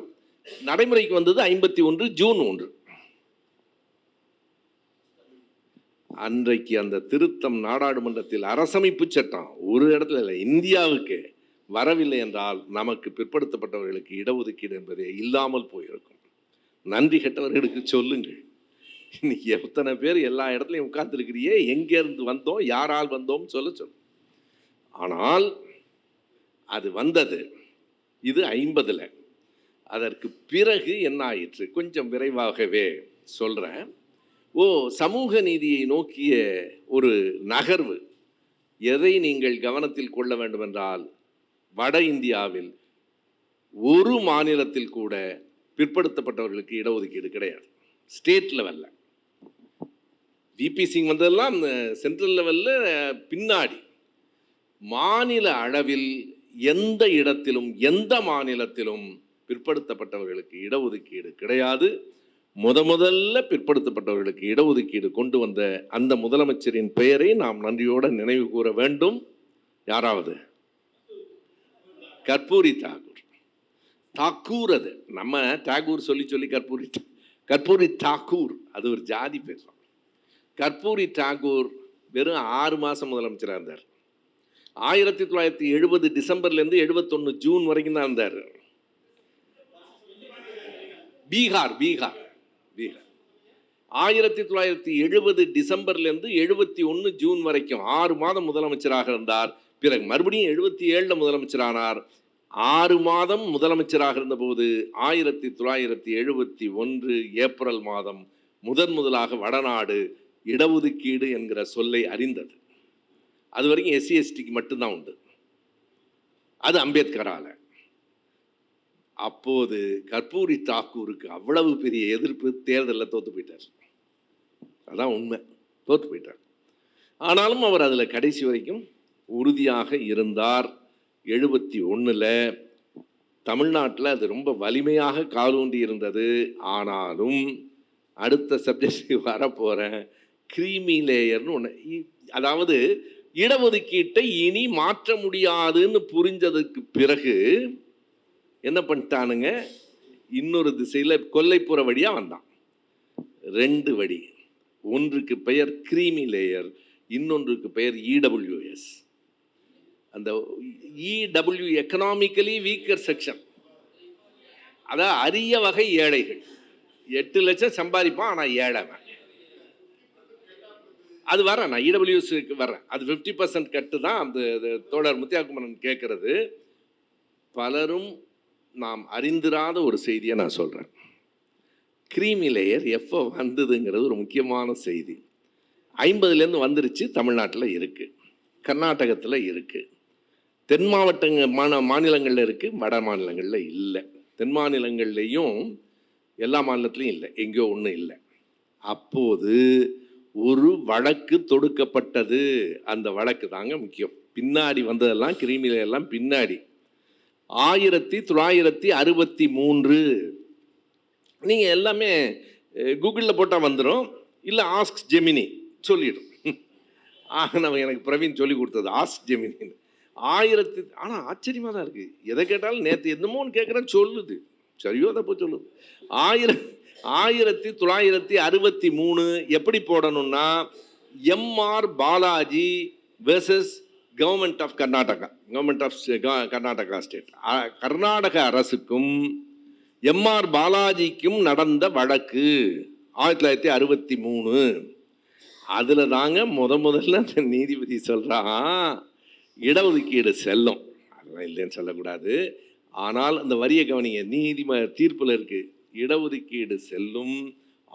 நடைமுறைக்கு வந்தது 51 ஜூன் 1. அன்றைக்கு அந்த திருத்தம் நாடாளுமன்றத்தில் அரசமைப்பு சட்டம் ஒரு இடத்துல இல்லை, இந்தியாவுக்கு வரவில்லை என்றால் நமக்கு பிற்படுத்தப்பட்டவர்களுக்கு இடஒதுக்கீடு என்பதே இல்லாமல் போயிருக்கும். நன்றி கெட்டவர்களுக்கு சொல்லுங்கள். இன்னைக்கு எத்தனை பேர் எல்லா இடத்துலையும் உட்கார்ந்துருக்கிறியே, எங்கேருந்து வந்தோம், யாரால் வந்தோம் சொல்லு. ஆனால் அது வந்தது. இது 50ல். அதற்கு பிறகு என்ன ஆயிற்று கொஞ்சம் விரைவாகவே சொல்றேன். சமூக நீதியை நோக்கிய ஒரு நகர்வு. எதை நீங்கள் கவனத்தில் கொள்ள வேண்டும் என்றால், வட இந்தியாவில் ஒரு மாநிலத்தில் கூட பிற்படுத்தப்பட்டவர்களுக்கு இடஒதுக்கீடு கிடையாது. ஸ்டேட் லெவல்ல விபி சிங் வந்ததெல்லாம் சென்ட்ரல் லெவல்ல பின்னாடி. மாநில அளவில் எந்த இடத்திலும் எந்த மாநிலத்திலும் பிற்படுத்தப்பட்டவர்களுக்கு இடஒதுக்கீடு கிடையாது. முதல்ல பிற்படுத்தப்பட்டவர்களுக்கு இடஒதுக்கீடு கொண்டு வந்த அந்த முதலமைச்சரின் பெயரை நாம் நன்றியோடு நினைவு கூற வேண்டும். யாராவது? கற்பூரி தாக்கூர். தாக்கூர், அது நம்ம தாக்கூர் சொல்லி கற்பூரி தாக்கூர், அது ஒரு ஜாதி பேர். கற்பூரி தாக்கூர் வெறும் 6 மாசம் முதலமைச்சராக இருந்தார். 1970 டிசம்பர்லேருந்து 71 ஜூன் வரைக்கும் தான் இருந்தார். பீகார் 1970 டிசம்பர்லேருந்து 71 ஜூன் வரைக்கும் 6 மாதம் முதலமைச்சராக இருந்தார். பிறகு மறுபடியும் 77 முதலமைச்சரானார். 6 மாதம் முதலமைச்சராக இருந்தபோது 1971 ஏப்ரல் மாதம் முதலாக வடநாடு இடஒதுக்கீடு என்கிற சொல்லை அறிந்தது. அது வரைக்கும் SC STக்கு மட்டும்தான் உண்டு. அது அம்பேத்கரால. அப்போது கற்பூரி தாக்கூருக்கு அவ்வளவு பெரிய எதிர்ப்பு. தேர்தலில் தோத்து போயிட்டார். அதான் உண்மை, தோத்து போயிட்டார். ஆனாலும் அவர் அதில் கடைசி வரைக்கும் உறுதியாக இருந்தார். 71ல் தமிழ்நாட்டில் அது ரொம்ப வலிமையாக காலூன்றி இருந்தது. ஆனாலும் அடுத்த சப்ஜெக்ட் வரப்போகிறேன். கிரீமி லேயர்னு ஒன்று, அதாவது இடஒதுக்கீட்டை இனி மாற்ற முடியாதுன்னு புரிஞ்சதுக்கு பிறகு என்ன பண்ணிட்டானுங்க, இன்னொரு திசையில் கொல்லைப்புற வழியாக வந்தான். 2 வழி. ஒன்றுக்கு பெயர் கிரீமி லேயர், இன்னொன்றுக்கு பெயர் EWS. அந்த EW எக்கனாமிக்கலி வீக்கர் செக்ஷன், அதாவது அரிய வகை ஏழைகள். 8 லட்சம் சம்பாதிப்பான், ஆனால் ஏழைவன். அது வரேன், நான் EWSக்கு வரேன். அது 50% கட்டு தான். அந்த தோழர் முத்தியாக்குமரன் கேட்கறது பலரும் நாம் அறிந்திராத ஒரு செய்தியை நான் சொல்கிறேன். கிரீமி லேயர் எப்போ வந்ததுங்கிறது ஒரு முக்கியமான செய்தி. 50லேருந்து வந்துருச்சு. தமிழ்நாட்டில் இருக்குது, கர்நாடகத்தில் இருக்குது, தென் மாநிலங்களில் இருக்குது, வட மாநிலங்களில் இல்லை. தென் மாநிலங்கள்லேயும் எல்லா மாநிலத்திலையும் இல்லை, எங்கேயோ ஒன்றும் இல்லை. அப்போது ஒரு வழக்கு தொடுக்கப்பட்டது. அந்த வழக்கு தாங்க முக்கியம். பின்னாடி வந்ததெல்லாம் கிரீமி லேயர்லாம் பின்னாடி. 1963 நீங்கள் எல்லாமே கூகுளில் போட்டால் வந்துடும், இல்லை ஆஸ்க் ஜெமினி சொல்லிடும். நம்ம எனக்கு பிரவீன் சொல்லி கொடுத்தது ஆஸ்க் ஜெமினின்னு. ஆனால் ஆச்சரியமாக தான் இருக்குது. எதை கேட்டாலும் நேற்று என்னமோன்னு கேட்குறேன்னு சொல்லுது, சரியோ தப்போ சொல்லுது. 1963 எப்படி போடணும்னா, MR Balaji versus government of Karnataka, government of Karnataka state. Karnataka அரசுக்கும் MR பாலாஜிக்கும் நடந்த வழக்கு 1963. அதில் தாங்க முதல்ல அந்த நீதிபதி சொல்கிறான் இடஒதுக்கீடு செல்லும், அதெல்லாம் இல்லைன்னு சொல்லக்கூடாது. ஆனால் அந்த வரிய கவனிங்க, தீர்ப்பில் இருக்குது, இடஒதுக்கீடு செல்லும்,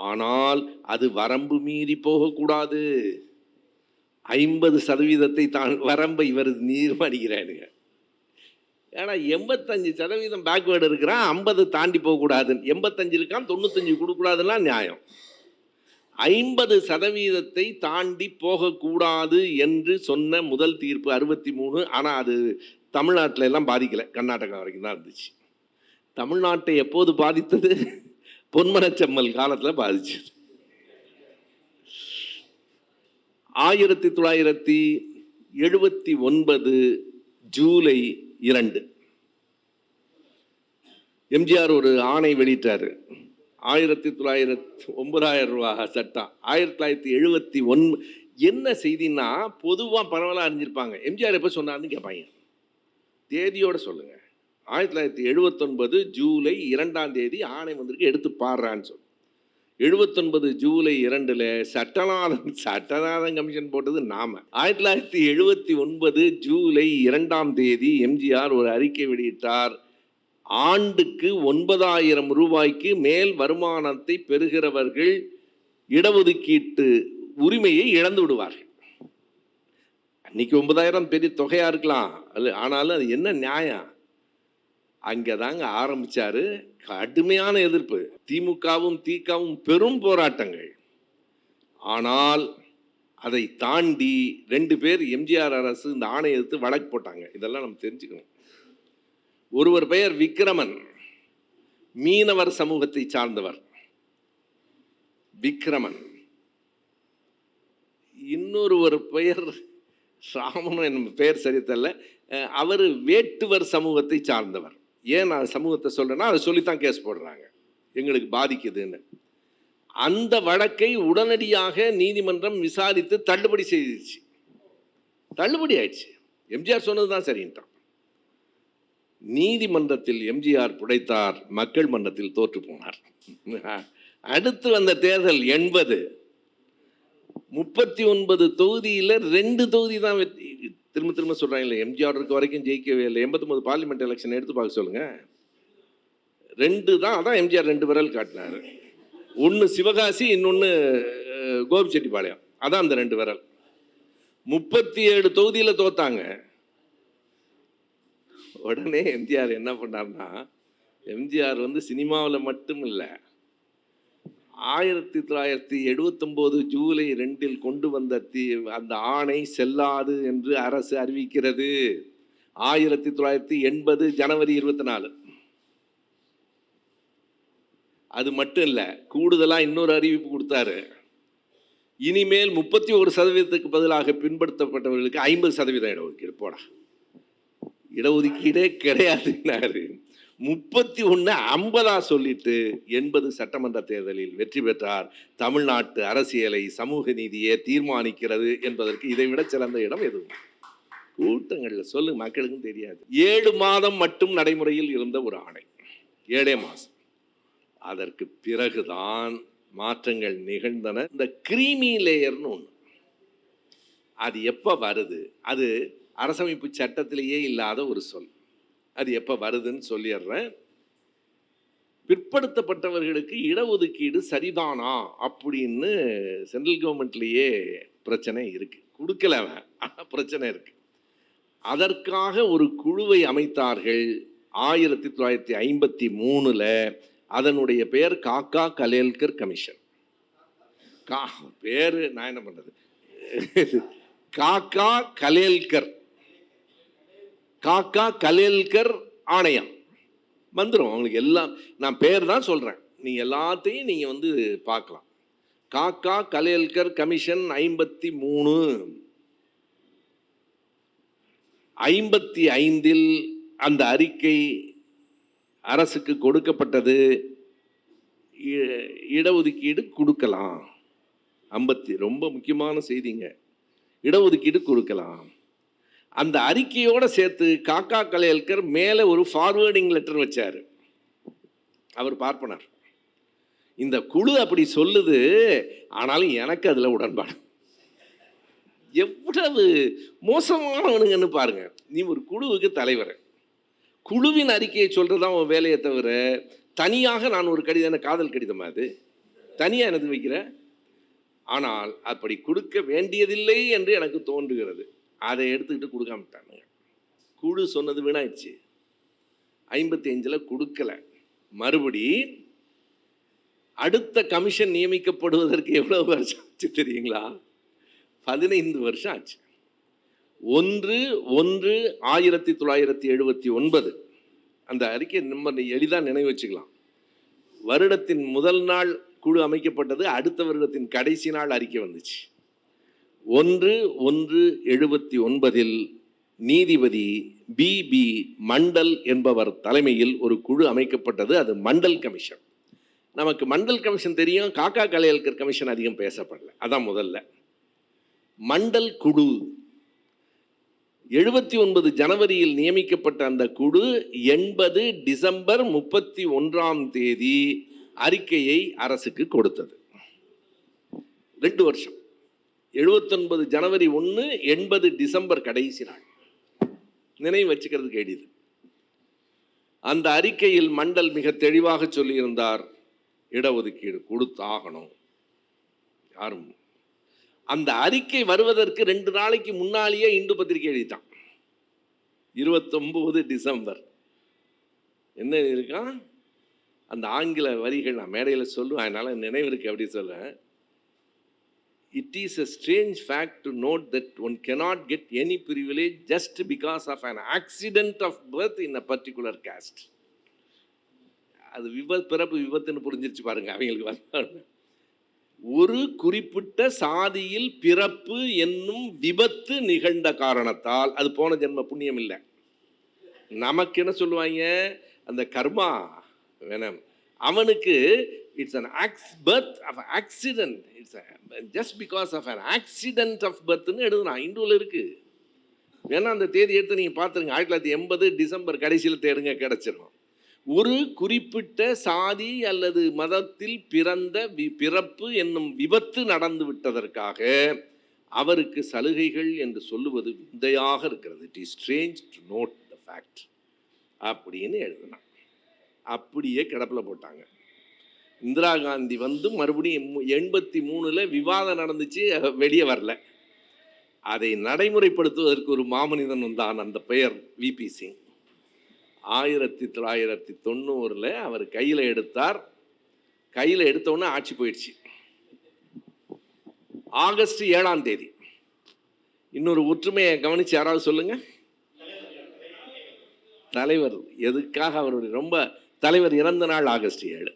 ஆனால் அது வரம்பு மீறி போகக்கூடாது. 50% தான் வரம்பை இவர் தீர்மானிக்கிறாருங்க. ஏன்னா 85% பேக்வேர்டு இருக்கிறான், 50 தாண்டி போகக்கூடாதுன்னு. 85 இருக்கான், 95 கொடுக்கூடாதுன்னா நியாயம். 50% தாண்டி போகக்கூடாது என்று சொன்ன முதல் தீர்ப்பு 63. ஆனால் அது தமிழ்நாட்டில் எல்லாம் பாதிக்கலை, கர்நாடகா வரைக்கும் தான் இருந்துச்சு. தமிழ்நாட்டை எப்போது பாதித்தது? பொன்மனச்செம்மல் காலத்தில் பாதிச்சது. 1979 ஜூலை 2 எம்ஜிஆர் ஒரு ஆணை வெளியிட்டார். 9,000 ரூபா சட்டம். 1971 என்ன செய்தின்னா, பொதுவாக பரவலாக அறிஞ்சிருப்பாங்க. எம்ஜிஆர் எப்போ சொன்னார்னு கேட்பாங்க, தேதியோடு சொல்லுங்கள். 1979 ஜூலை 2 ஆணை வந்திருக்கு, எடுத்து பாடுறான்னு சொல்லு. 79 ஜூலை 2 சட்டநாதன் கமிஷன் போட்டது நாம. 1979 ஜூலை 2 எம்ஜிஆர் ஒரு அறிக்கை வெளியிட்டார். ஆண்டுக்கு 9,000 ரூபாய்க்கு மேல் வருமானத்தை பெறுகிறவர்கள் இடஒதுக்கீட்டு உரிமையை இழந்து விடுவார்கள். அன்னைக்கு 9,000 பெரிய தொகையா இருக்கலாம், ஆனாலும் அது என்ன நியாயம்? அங்கதாங்க ஆரம்பிச்சாரு கடுமையான எதிர்ப்பு. திமுகவும் திகவும் பெரும் போராட்டங்கள். ஆனால் அதை தாண்டி 2 பேர் எம்ஜிஆர் அரசு இந்த ஆணையை எதிர்த்து வழக்கு போட்டாங்க. இதெல்லாம் நம்ம தெரிஞ்சுக்கணும். ஒருவர் பெயர் விக்ரமன், மீனவர் சமூகத்தை சார்ந்தவர் விக்ரமன். இன்னொருவர் பெயர் ராமன், பெயர் சரி தெரியல, அவர் வேட்டுவர் சமூகத்தை சார்ந்தவர். ஏன் நான் சமூகத்தை சொல்றேன்னா, அதை சொல்லித்தான் கேஸ் போடுறாங்க, எங்களுக்கு பாதிக்குதுன்னு. அந்த வழக்கை உடனடியாக நீதிமன்றம் விசாரித்து தள்ளுபடி செய்திருச்சு. தள்ளுபடி ஆயிடுச்சு. எம்ஜிஆர் சொன்னதுதான் சரின்ட்டான். நீதிமன்றத்தில் எம்ஜிஆர் புடைத்தார், மக்கள் மன்றத்தில் தோற்று போனார். அடுத்து வந்த தேர்தல் 80, 39 தொகுதியில் 2 தொகுதி தான் திரும்ப சொல்றாங்க. எம்ஜிஆர் இருக்க வரைக்கும் ஜெயிக்கவே இல்லை. 89 பார்லிமெண்ட் எலெக்ஷன் எடுத்து பார்க்க சொல்லுங்க, 2 தான். அதான் எம்ஜிஆர் 2 விரல் காட்டினாரு. ஒன்று சிவகாசி, இன்னொன்று கோபிச்செட்டிப்பாளையம். அதான் அந்த 2 விரல். 37 தொகுதியில் தோத்தாங்க. உடனே எம்ஜிஆர் என்ன பண்ணார்னா, எம்ஜிஆர் சினிமாவில் மட்டும் இல்லை, 1979 ஜூலை 2 கொண்டு வந்த அந்த ஆணை செல்லாது என்று அரசு அறிவிக்கிறது. 1980 ஜனவரி 24. அது மட்டும் இல்லை, கூடுதலா இன்னொரு அறிவிப்பு கொடுத்தாரு. இனிமேல் 31% பதிலாக பின்பற்றப்பட்டவர்களுக்கு 50% இடஒதுக்கீடு போடா. இடஒதுக்கீடே கிடையாதுன்னாரு. 31 50 சொல்லிட்டு 80 சட்டமன்ற தேர்தலில் வெற்றி பெற்றார். தமிழ்நாட்டு அரசியலை சமூக நீதியே தீர்மானிக்கிறது என்பதற்கு இதை விட சிறந்த இடம் எதுவும்? கூட்டங்களில் சொல்லு, மக்களுக்கும் தெரியாது. 7 மாதம் மட்டும் நடைமுறையில் இருந்த ஒரு ஆணை, 7 மாதம். அதற்கு பிறகுதான் மாற்றங்கள் நிகழ்ந்தன. இந்த கிரீமி லேயர்னு ஒன்று, அது எப்போ வருது? அது அரசமைப்பு சட்டத்திலேயே இல்லாத ஒரு சொல். அது எப்போ வருதுன்னு சொல்லிடுறேன். பிற்படுத்தப்பட்டவர்களுக்கு இடஒதுக்கீடு சரிதானா அப்படின்னு சென்ட்ரல் கவர்மெண்ட்லேயே பிரச்சனை இருக்கு. கொடுக்கல, ஆனால் பிரச்சனை இருக்கு. அதற்காக ஒரு குழுவை அமைத்தார்கள் 1953. அதனுடைய பெயர் காக்கா கலேல்கர் கமிஷன். பேரு நான் என்ன பண்றது, காக்கா கலேல்கர், காக்கா கலேல்கர் ஆணையம் வந்துடும் அவங்களுக்கு. எல்லாம் நான் பேர் தான் சொல்றேன், நீங்க எல்லாத்தையும் நீங்க பார்க்கலாம். காக்கா கலேல்கர் கமிஷன் 53. 55 அந்த அறிக்கை அரசுக்கு கொடுக்கப்பட்டது. இடஒதுக்கீடு கொடுக்கலாம். 50 ரொம்ப முக்கியமான செய்திங்க, இடஒதுக்கீடு கொடுக்கலாம். அந்த அறிக்கையோட சேர்த்து காக்கா கலேல்கர் மேலே ஒரு ஃபார்வேர்டிங் லெட்டர் வச்சார். அவர் பார்ப்பனர், இந்த குழு அப்படி சொல்லுது, ஆனாலும் எனக்கு அதுல உடன்பாடு. எவ்வளவு மோசமானவனுங்கன்னு பாருங்க. நீ ஒரு குழுவுக்கு தலைவர், குழுவின் அறிக்கையை சொல்றதுதான் உன் வேலையை தவிர, தனியாக நான் ஒரு கடிதம், காதல் கடிதமா அது தனியா எனக்கு வைக்கிற? ஆனால் அப்படி கொடுக்க வேண்டியதில்லை என்று எனக்கு தோன்றுகிறது. அதை எடுத்துக்கிட்டு கொடுக்காமட்டானுங்க. குழு சொன்னது வீணாயிடுச்சு. 55ல் கொடுக்கல. மறுபடி அடுத்த கமிஷன் நியமிக்கப்படுவதற்கு எவ்வளவு வருஷம் ஆச்சு தெரியுங்களா? 15 வருஷம் ஆச்சு. 1/1/1979 அந்த அறிக்கை நம்ம எளிதாக நினைவு வச்சுக்கலாம். வருடத்தின் முதல் நாள் குழு அமைக்கப்பட்டது, அடுத்த வருடத்தின் கடைசி நாள் அறிக்கை வந்துச்சு. 1/1/79 நீதிபதி BB மண்டல் என்பவர் தலைமையில் ஒரு குழு அமைக்கப்பட்டது. அது மண்டல் கமிஷன். நமக்கு மண்டல் கமிஷன் தெரியும், காக்கா கலையல்கர் கமிஷன் அதிகம் பேசப்படல. அதான் முதல்ல மண்டல் குழு. 79 ஜனவரியில் நியமிக்கப்பட்ட அந்த குழு 80 டிசம்பர் 31 அறிக்கையை அரசுக்கு கொடுத்தது. 2 வருஷம். 79 ஜனவரி 1, 80 டிசம்பர் கடைசி நாள். நினைவு வச்சுக்கிறதுக்கு எளிது. அந்த அறிக்கையில் மண்டல் மிக தெளிவாக சொல்லியிருந்தார், இடஒதுக்கீடு கொடுத்தாகணும். யாரும் அந்த அறிக்கை வருவதற்கு 2 நாளைக்கு முன்னாலேயே இந்து பத்திரிகை எழுதிட்டான். 29 டிசம்பர் என்ன இருக்கான்? அந்த ஆங்கில வரிகள் நான் மேடையில் சொல்லுவேன், அதனால நினைவு இருக்கு. அப்படி சொல்லுவேன். It is a strange fact to note that one cannot get any privilege just because of an accident of birth in a particular caste. அது பிறப்பு விபத்துன்னு புரிஞ்சிருச்சு பாருங்க அவங்களுக்கு. வந்தாங்க ஒரு குறிப்பிட்ட சாதியில் பிறப்பு என்னும் விபத்து நிகழ்ந்த காரணத்தால் அது போன ஜென்ம புண்ணியம் இல்லை. நமக்கு என்ன சொல்லுவாங்க, அந்த கர்மா வேணும் அவனுக்கு. It's an birth of accident. It's just because of an accident of birthன்னு எழுதுனா இந்துவில் இருக்கு. வேணா அந்த தேதி எடுத்து நீங்கள் பார்த்துருங்க. 1980 டிசம்பர் கடைசியில் தேடுங்க, கிடைச்சிடும். ஒரு குறிப்பிட்ட சாதி அல்லது மதத்தில் பிறந்த பிறப்பு என்னும் விபத்து நடந்து விட்டதற்காக அவருக்கு சலுகைகள் என்று சொல்லுவது விந்தையாக இருக்கிறது. It is strange to note the fact அப்படின்னு எழுதினான். அப்படியே கிடப்பில் போட்டாங்க. இந்திரா காந்தி வந்து மறுபடியும் 83ல் விவாதம் நடந்துச்சு, வெளியே வரல. அதை நடைமுறைப்படுத்துவதற்கு ஒரு மாமனிதன் வந்தான். அந்த பெயர் VP சிங். 1990ல் அவர் கையில் எடுத்தார். கையில் எடுத்தோன்னே ஆட்சி போயிடுச்சு. ஆகஸ்ட் 7 இன்னொரு ஒற்றுமையை கவனிச்சு யாராவது சொல்லுங்க. தலைவர் எதுக்காக அவருடைய ரொம்ப தலைவர் இறந்த நாள் ஆகஸ்ட் 7.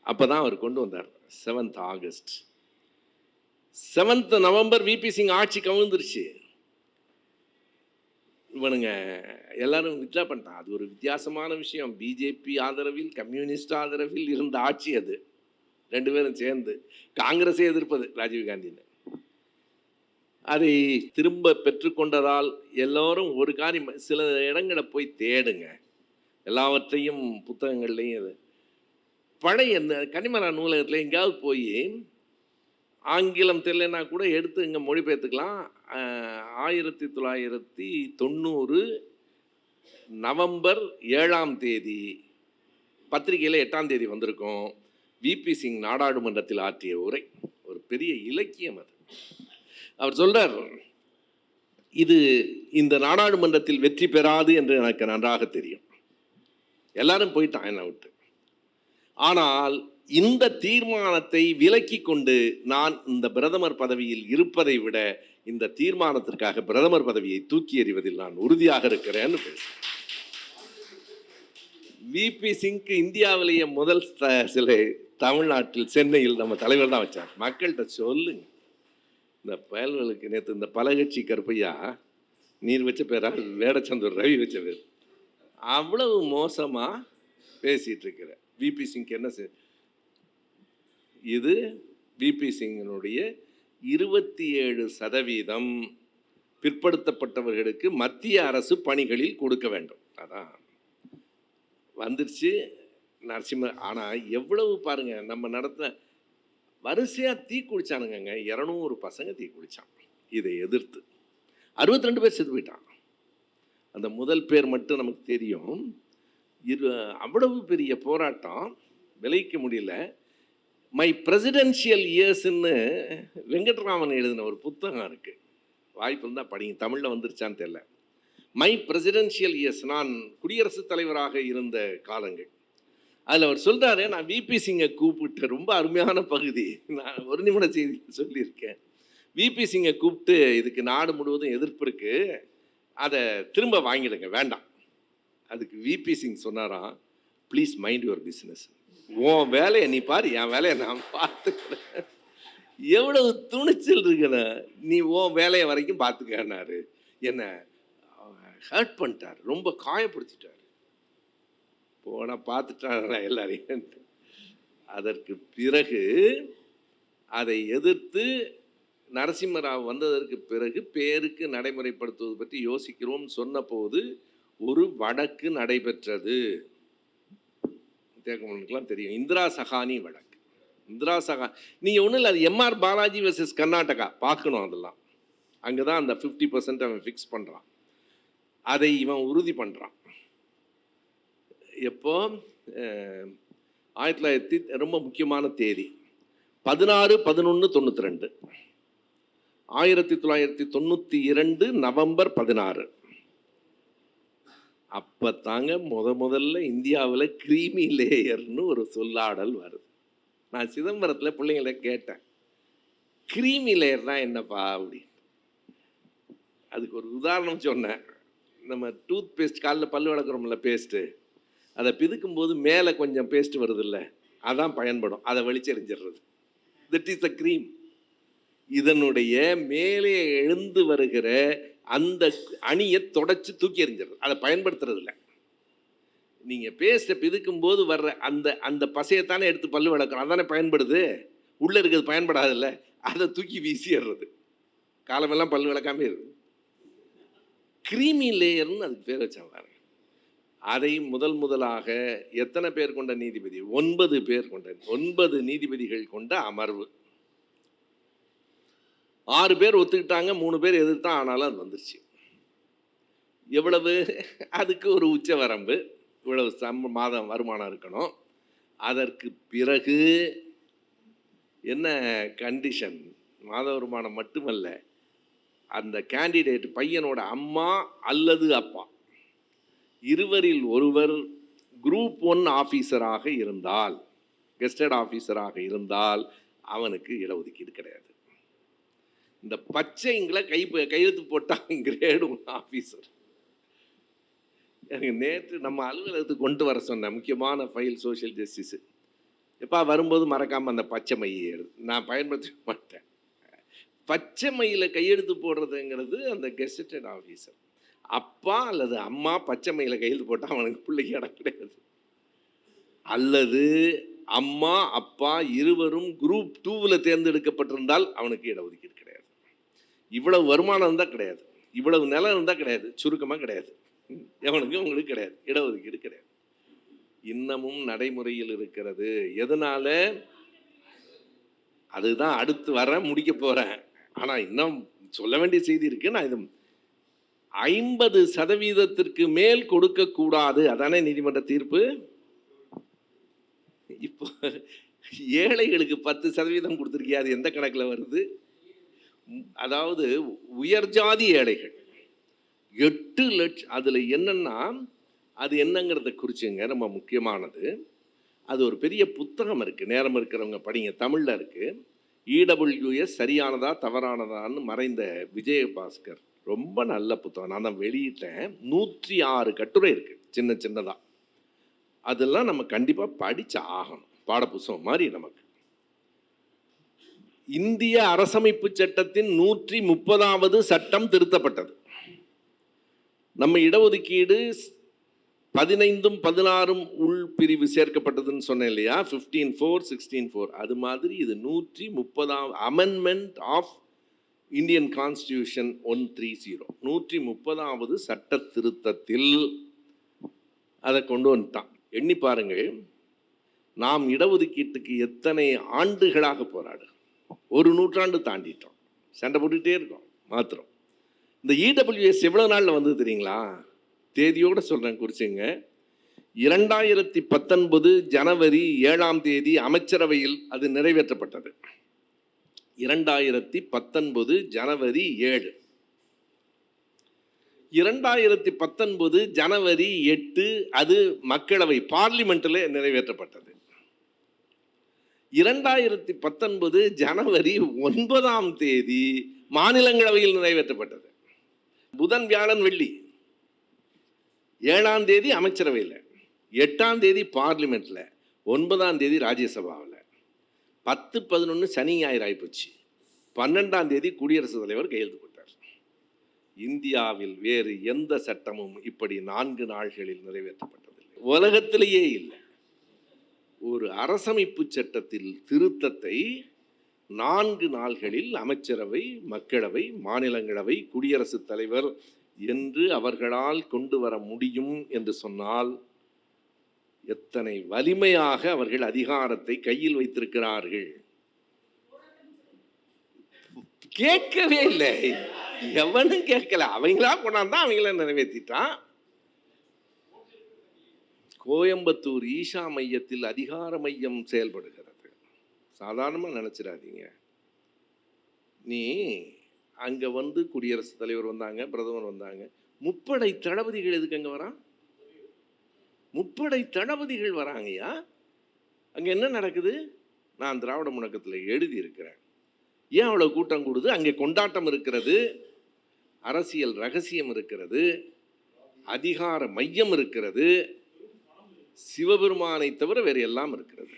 அப்பதான் அவர் கொண்டு வந்தார் 7th August. 7th November VP Singh ஆட்சி கவிழ்ந்துருச்சு. இவனுங்க எல்லாரும் வித்ரா பண்ணிட்டான். அது ஒரு வித்தியாசமான விஷயம். பிஜேபி ஆதரவில் கம்யூனிஸ்ட் ஆதரவில் இருந்த ஆட்சி அது. 2 பேரும் சேர்ந்து காங்கிரஸை எதிர்ப்பது ராஜீவ்காந்தின்னு. அதை திரும்ப பெற்றுக்கொண்டதால் எல்லோரும் ஒரு காரியம், சில இடங்களை போய் தேடுங்க, எல்லாவற்றையும் புத்தகங்கள்லையும். அது பழைய இந்த கனிமரா நூலகத்தில் எங்கேயாவது போய் ஆங்கிலம் தெரியலனா கூட எடுத்து இங்கே மொழிபெயர்த்துக்கலாம். 1990 நவம்பர் 7 பத்திரிகையில் 8 வந்திருக்கும். VP சிங் நாடாளுமன்றத்தில் ஆற்றிய உரை ஒரு பெரிய இலக்கியம். அது அவர் சொல்றார், இது இந்த நாடாளுமன்றத்தில் வெற்றி பெறாது என்று எனக்கு நன்றாக தெரியும். எல்லாரும் போயிட்டான் என்னை விட்டு. ஆனால் இந்த தீர்மானத்தை விலக்கி கொண்டு நான் இந்த பிரதமர் பதவியில் இருப்பதை விட இந்த தீர்மானத்திற்காக பிரதமர் பதவியை தூக்கி எறிவதில் நான் உறுதியாக இருக்கிறேன்னு பேசுறேன். VP சிங்க்கு இந்தியாவிலேயே முதல் சிலை தமிழ்நாட்டில் சென்னையில் நம்ம தலைவர் தான் வச்சார். மக்கள்கிட்ட சொல்லுங்க, இந்த பயல்களுக்கு நேற்று இந்த பலகட்சி கருப்பையா நீர் வச்ச பேரா வேடச்சந்தூர் ரவி வச்ச பேர் அவ்வளவு மோசமா பேசிட்டு இருக்கிற VP சிங்க்கு என்ன இது? VP சிங்கினுடைய 27% பிற்படுத்தப்பட்டவர்களுக்கு மத்திய அரசு பணிகளில் கொடுக்க வேண்டும். அதான் வந்துருச்சு. நரசிம்மர் ஆனால் எவ்வளவு பாருங்க நம்ம நடத்தின வரிசையாக தீ குளிச்சானுங்க. 200 பசங்க தீ குளிச்சான் இதை எதிர்த்து. 62 பேர் செத்து போயிட்டான். அந்த முதல் பேர் மட்டும் நமக்கு தெரியும். அவ்வளவு பெரிய போராட்டம், விளைவிக்க முடியல. மை பிரசிடென்ஷியல் இயர்ஸ்ன்னு வெங்கட்ராமன் எழுதின ஒரு புத்தகம் இருக்கு, வாய்ப்பு இருந்தால் படிங்க. தமிழில் வந்துருச்சான்னு தெரியல. மை பிரசிடென்ஷியல் இயர்ஸ், நான் குடியரசுத் தலைவராக இருந்த காலங்கள். அதில் அவர் சொல்கிறாரு, நான் விபி சிங்கை கூப்பிட்டு, ரொம்ப அருமையான பகுதி, நான் ஒரு நிமிட செய்தி சொல்லியிருக்கேன். விபி சிங்கை கூப்பிட்டு, இதுக்கு நாடு முழுவதும் எதிர்ப்பு இருக்கு, அதை திரும்ப வாங்கிடுங்க, வேண்டாம். அதுக்கு விபி சிங் சொன்னாராம், ப்ளீஸ் மைண்ட் யுவர் பிஸ்னஸ், உன் வேலையை நீ பாரு, என் வேலையை நான் பார்த்துக்கிறேன். எவ்வளவு துணிச்சல் இருக்குண்ணா, நீ உன் வேலையை வரைக்கும் பார்த்துக்கன்னாரு. என்ன ஹர்ட் பண்ணிட்டார், ரொம்ப காயப்படுத்திட்டார். போனா பார்த்துட்டாங்களா எல்லாரையும். அதற்கு பிறகு அதை எதிர்த்து நரசிம்மராவ் வந்ததற்கு பிறகு பேருக்கு நடைமுறைப்படுத்துவது பற்றி யோசிக்கிறோம் சொன்னபோது ஒரு வழக்கு நடைபெற்றது. தேக்கமனுக்கெல்லாம் தெரியும், இந்திரா சகானி வழக்கு. இந்திரா சகா நீங்கள் ஒன்றும் இல்லை, அது எம்ஆர் பாலாஜி வர்சஸ் கர்நாடகா பார்க்கணும். அதெல்லாம் அங்கே தான் அந்த 50% அவன் ஃபிக்ஸ் பண்ணுறான், அதை இவன் உறுதி பண்ணுறான். எப்போ 1900, ரொம்ப முக்கியமான தேதி 16/11/92, 1992 நவம்பர் 16. அப்போ தாங்க முதல்ல இந்தியாவில் கிரீமி லேயர்னு ஒரு சொல்லாடல் வருது. நான் சிதம்பரத்தில் பிள்ளைங்கள கேட்டேன், கிரீமி லேயர்னா என்னப்பா அப்படி. அதுக்கு ஒரு உதாரணம் சொன்னேன். நம்ம டூத் பேஸ்ட், காலில் பல் வளர்க்குறோம்ல பேஸ்ட்டு, அதை பிதுக்கும்போது மேலே கொஞ்சம் பேஸ்ட் வருது இல்லை, அதான் பயன்படும், அதை வெளிச்செறிஞ்சிடுறது. That is the cream. இதனுடைய மேலே எழுந்து வருகிற அந்த அணியை தொடச்சி தூக்கி எறிஞ்சிடுறது, அதை பயன்படுத்துறது இல்லை. நீங்கள் பேஸ்ட்டை பிதுக்கும் போது வர்ற அந்த அந்த பசையத்தானே எடுத்து பல்லு விளக்குறோம், அதானே பயன்படுது. உள்ளே இருக்கிறது பயன்படாதில்ல, அதை தூக்கி வீசிடுறது. காலமெல்லாம் பல்லு விளக்காமே இருக்குது. கிரீமி லேயர்னு அதுக்கு பேர் வச்சாங்க. அதை முதலாக எத்தனை பேர் கொண்ட நீதிபதி? 9 பேர் கொண்ட, 9 நீதிபதிகள் கொண்ட அமர்வு. 6 பேர் ஒத்துக்கிட்டாங்க, 3 பேர் எதிர்த்தான், ஆனாலும் அது வந்துருச்சு. எவ்வளவு? அதுக்கு ஒரு உச்ச வரம்பு, இவ்வளவு மாதம் வருமானம் இருக்கணும். அதற்கு பிறகு என்ன கண்டிஷன்? மாத வருமானம் மட்டுமல்ல, அந்த கேண்டிடேட் பையனோட அம்மா அல்லது அப்பா இருவரில் ஒருவர் குரூப் 1 ஆஃபீஸராக இருந்தால், கெஸ்டட் ஆஃபீஸராக இருந்தால் அவனுக்கு இடஒதுக்கீடு கிடையாது. இந்த பச்சைங்களை கையெழுத்து போட்டால் கிரேட் 1 ஆஃபீஸர். எனக்கு நேற்று நம்ம அலுவலகத்துக்கு கொண்டு வர சொன்ன முக்கியமான ஃபைல் சோஷியல் ஜஸ்டிஸு. எப்போ வரும்போது மறக்காமல் அந்த பச்சை மையை எடுத்து, நான் பயன்படுத்த மாட்டேன். பச்சை மையில் கையெழுத்து போடுறதுங்கிறது அந்த கெஸ்டட் ஆஃபீஸர். அப்பா அல்லது அம்மா பச்சை மையில் கையெழுத்து போட்டால் அவனுக்கு பிள்ளைக்கு இடம் கிடையாது. அல்லது அம்மா அப்பா இருவரும் குரூப் 2ல் தேர்ந்தெடுக்கப்பட்டிருந்தால் அவனுக்கு இடஒதுக்கீடு கிடையாது. இவ்வளவு வருமானம் இருந்தால் கிடையாது, இவ்வளவு நிலம் இருந்தால் கிடையாது, சுருக்கமாக கிடையாது. எவனுக்கு உங்களுக்கு கிடையாது, இடஒதுக்கீடு கிடையாது. இன்னமும் நடைமுறையில் இருக்கிறது. எதனால? அதுதான் அடுத்து வர முடிக்க போகிறேன். ஆனால் இன்னும் சொல்ல வேண்டிய செய்தி இருக்கு. நான் இது 50% மேல் கொடுக்கக்கூடாது, அதானே நீதிமன்ற தீர்ப்பு. இப்போ ஏழைகளுக்கு 10% கொடுத்துருக்கியா, அது எந்த கணக்கில் வருது? அதாவது உயர் ஜாதி ஏழைகள் 8 லட்சம். அதில் என்னன்னா, அது என்னங்கிறத குறிச்சுங்க, ரொம்ப முக்கியமானது. அது ஒரு பெரிய புத்தகம் இருக்குது, நேரம் இருக்கிறவங்க படிங்க, தமிழில் இருக்குது. EWS சரியானதா தவறானதான்னு மறைந்த விஜயபாஸ்கர், ரொம்ப நல்ல புத்தகம். நான் தான் வெளியிட்டேன். 106 கட்டுரை இருக்குது, சின்ன சின்னதாக. அதெல்லாம் நம்ம கண்டிப்பாக படித்து ஆகணும், பாடப்புத்தகம் மாதிரி. நமக்கு இந்திய அரசமைப்பு சட்டத்தின் 130வது சட்டம் திருத்தப்பட்டது. நம்ம இடஒதுக்கீடு 15ம் 16ம் உள் பிரிவு சேர்க்கப்பட்டதுன்னு சொன்னேன் இல்லையா, 15(4), 16(4). அது மாதிரி இது 130வது அமெண்ட்மெண்ட் ஆஃப் இந்தியன் கான்ஸ்டியூஷன் 130, 130வது சட்ட திருத்தத்தில் அதை கொண்டு வந்துட்டான். எண்ணி பாருங்கள், நாம் இடஒதுக்கீட்டுக்கு எத்தனை ஆண்டுகளாக போராடு, ஒரு நூற்றாண்டு தாண்டிட்டோம், சண்டை போட்டுக்கிட்டே இருக்கோம். மாத்திரம் இந்த இடபிள்யூஎஸ் எவ்வளவு நாள்ல வந்தது தெரியுங்களா? தேதியோட சொல்றேன், குறிச்சுங்க. 2019 ஜனவரி 7ஆம் தேதி அமைச்சரவையில் அது நிறைவேற்றப்பட்டது. 2019 ஜனவரி 7, 2019 ஜனவரி 8 அது மக்களவை பார்லிமெண்ட்டில் நிறைவேற்றப்பட்டது. 2019 ஜனவரி 9ஆம் தேதி மாநிலங்களவையில் நிறைவேற்றப்பட்டது. புதன், வியாழன், வெள்ளி. 7ஆம் தேதி அமைச்சரவையில், 8ஆம் தேதி பார்லிமெண்ட்ல, 9ஆம் தேதி ராஜ்யசபாவில், 10, 11 சனி ஞாயிறு ஆயிப்போச்சு. 12ஆம் தேதி குடியரசுத் தலைவர் கையெழுத்து போட்டார். இந்தியாவில் வேறு எந்த சட்டமும் இப்படி 4 நாள்களில் நிறைவேற்றப்பட்டதில்லை, உலகத்திலேயே இல்லை. ஒரு அரசமைப்பு சட்டத்தில் திருத்தத்தை 4 நாள்களில் அமைச்சரவை, மக்களவை, மாநிலங்களவை, குடியரசுத் தலைவர் என்று அவர்களால் கொண்டு வர முடியும் என்று சொன்னால் எத்தனை வலிமையாக அவர்கள் அதிகாரத்தை கையில் வைத்திருக்கிறார்கள். கேட்கவே இல்லை, எவனும் கேட்கல. அவங்களா கொண்டாந்தான், அவங்கள நிறைவேற்றிட்டான். கோயம்புத்தூர் ஈஷா மையத்தில் அதிகார மையம் செயல்படுகிறது. சாதாரணமாக நினைச்சிடாதீங்க. நீ அங்க வந்து குடியரசுத் தலைவர் வந்தாங்க, பிரதமர் வந்தாங்க, முப்படை தளபதிகள் எதுக்கு அங்க வரான்? முப்படை தளபதிகள் வராங்கய்யா. அங்க என்ன நடக்குது? நான் திராவிட முழக்கத்தில் எழுதி இருக்கிறேன். ஏன் அவ்வளவு கூட்டம் கூடுது? அங்கே கொண்டாட்டம் இருக்கிறது, அரசியல் ரகசியம் இருக்கிறது, அதிகார மையம் இருக்கிறது, சிவபெருமானை தவிர வேறு எல்லாம் இருக்கிறது.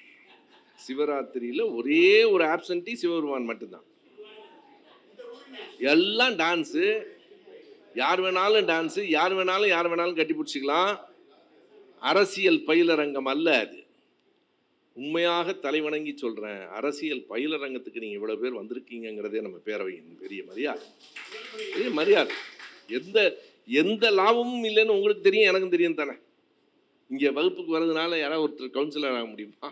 சிவராத்திரியில் ஒரே ஒரு ஆப்சன்டி சிவபெருமான் மட்டும்தான். எல்லாம் டான்ஸு, யார் வேணாலும் டான்ஸு, யார் வேணாலும் கட்டி பிடிச்சிக்கலாம். அரசியல் பயிலரங்கம் அல்ல அது. உண்மையாக தலைவணங்கி சொல்றேன், அரசியல் பயிலரங்கத்துக்கு நீங்க இவ்வளவு பேர் வந்திருக்கீங்கிறதே நம்ம பேரவையின் பெரிய மரியாதை, பெரிய மரியாதை. எந்த லாபமும் இல்லைன்னு உங்களுக்கு தெரியும், எனக்கும் தெரியும் தானே. இங்க வகுப்புக்கு வர்றதுனால யாராவது ஒருத்தர் கவுன்சிலர் ஆக முடியுமா?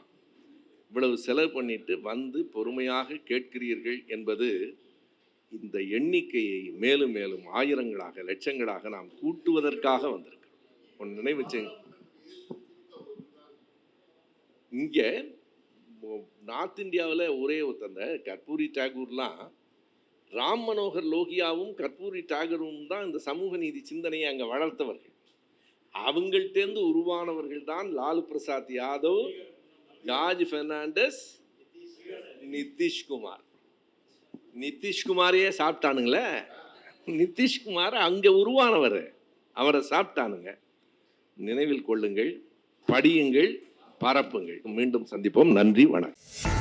இவ்வளவு செலவு பண்ணிட்டு வந்து பொறுமையாக கேட்கிறீர்கள் என்பது இந்த எண்ணிக்கையை மேலும் மேலும் ஆயிரங்களாக, லட்சங்களாக நாம் கூட்டுவதற்காக வந்திருக்கிறோம். ஒன்று நினைவுச்சேங்க, இங்க நார்த் இந்தியாவில் ஒரே ஒருத்தந்த கற்பூரி டாகூர்லாம், ராம் மனோகர் லோகியாவும் கற்பூரி டாகூரும் தான் இந்த சமூக நீதி சிந்தனையை அங்கே வளர்த்தவர்கள். அவங்கள்டேருந்து உருவானவர்கள் தான் லாலு பிரசாத் யாதவ், ஜார்ஜ் பெர்னாண்டஸ், நிதிஷ்குமார். நிதிஷ்குமாரையே சாப்பிட்டானுங்களே. நிதிஷ்குமார் அங்கே உருவானவர், அவரை சாப்பிட்டானுங்க. நினைவில் கொள்ளுங்கள், படியுங்கள், பரப்புங்கள். மீண்டும் சந்திப்போம். நன்றி, வணக்கம்.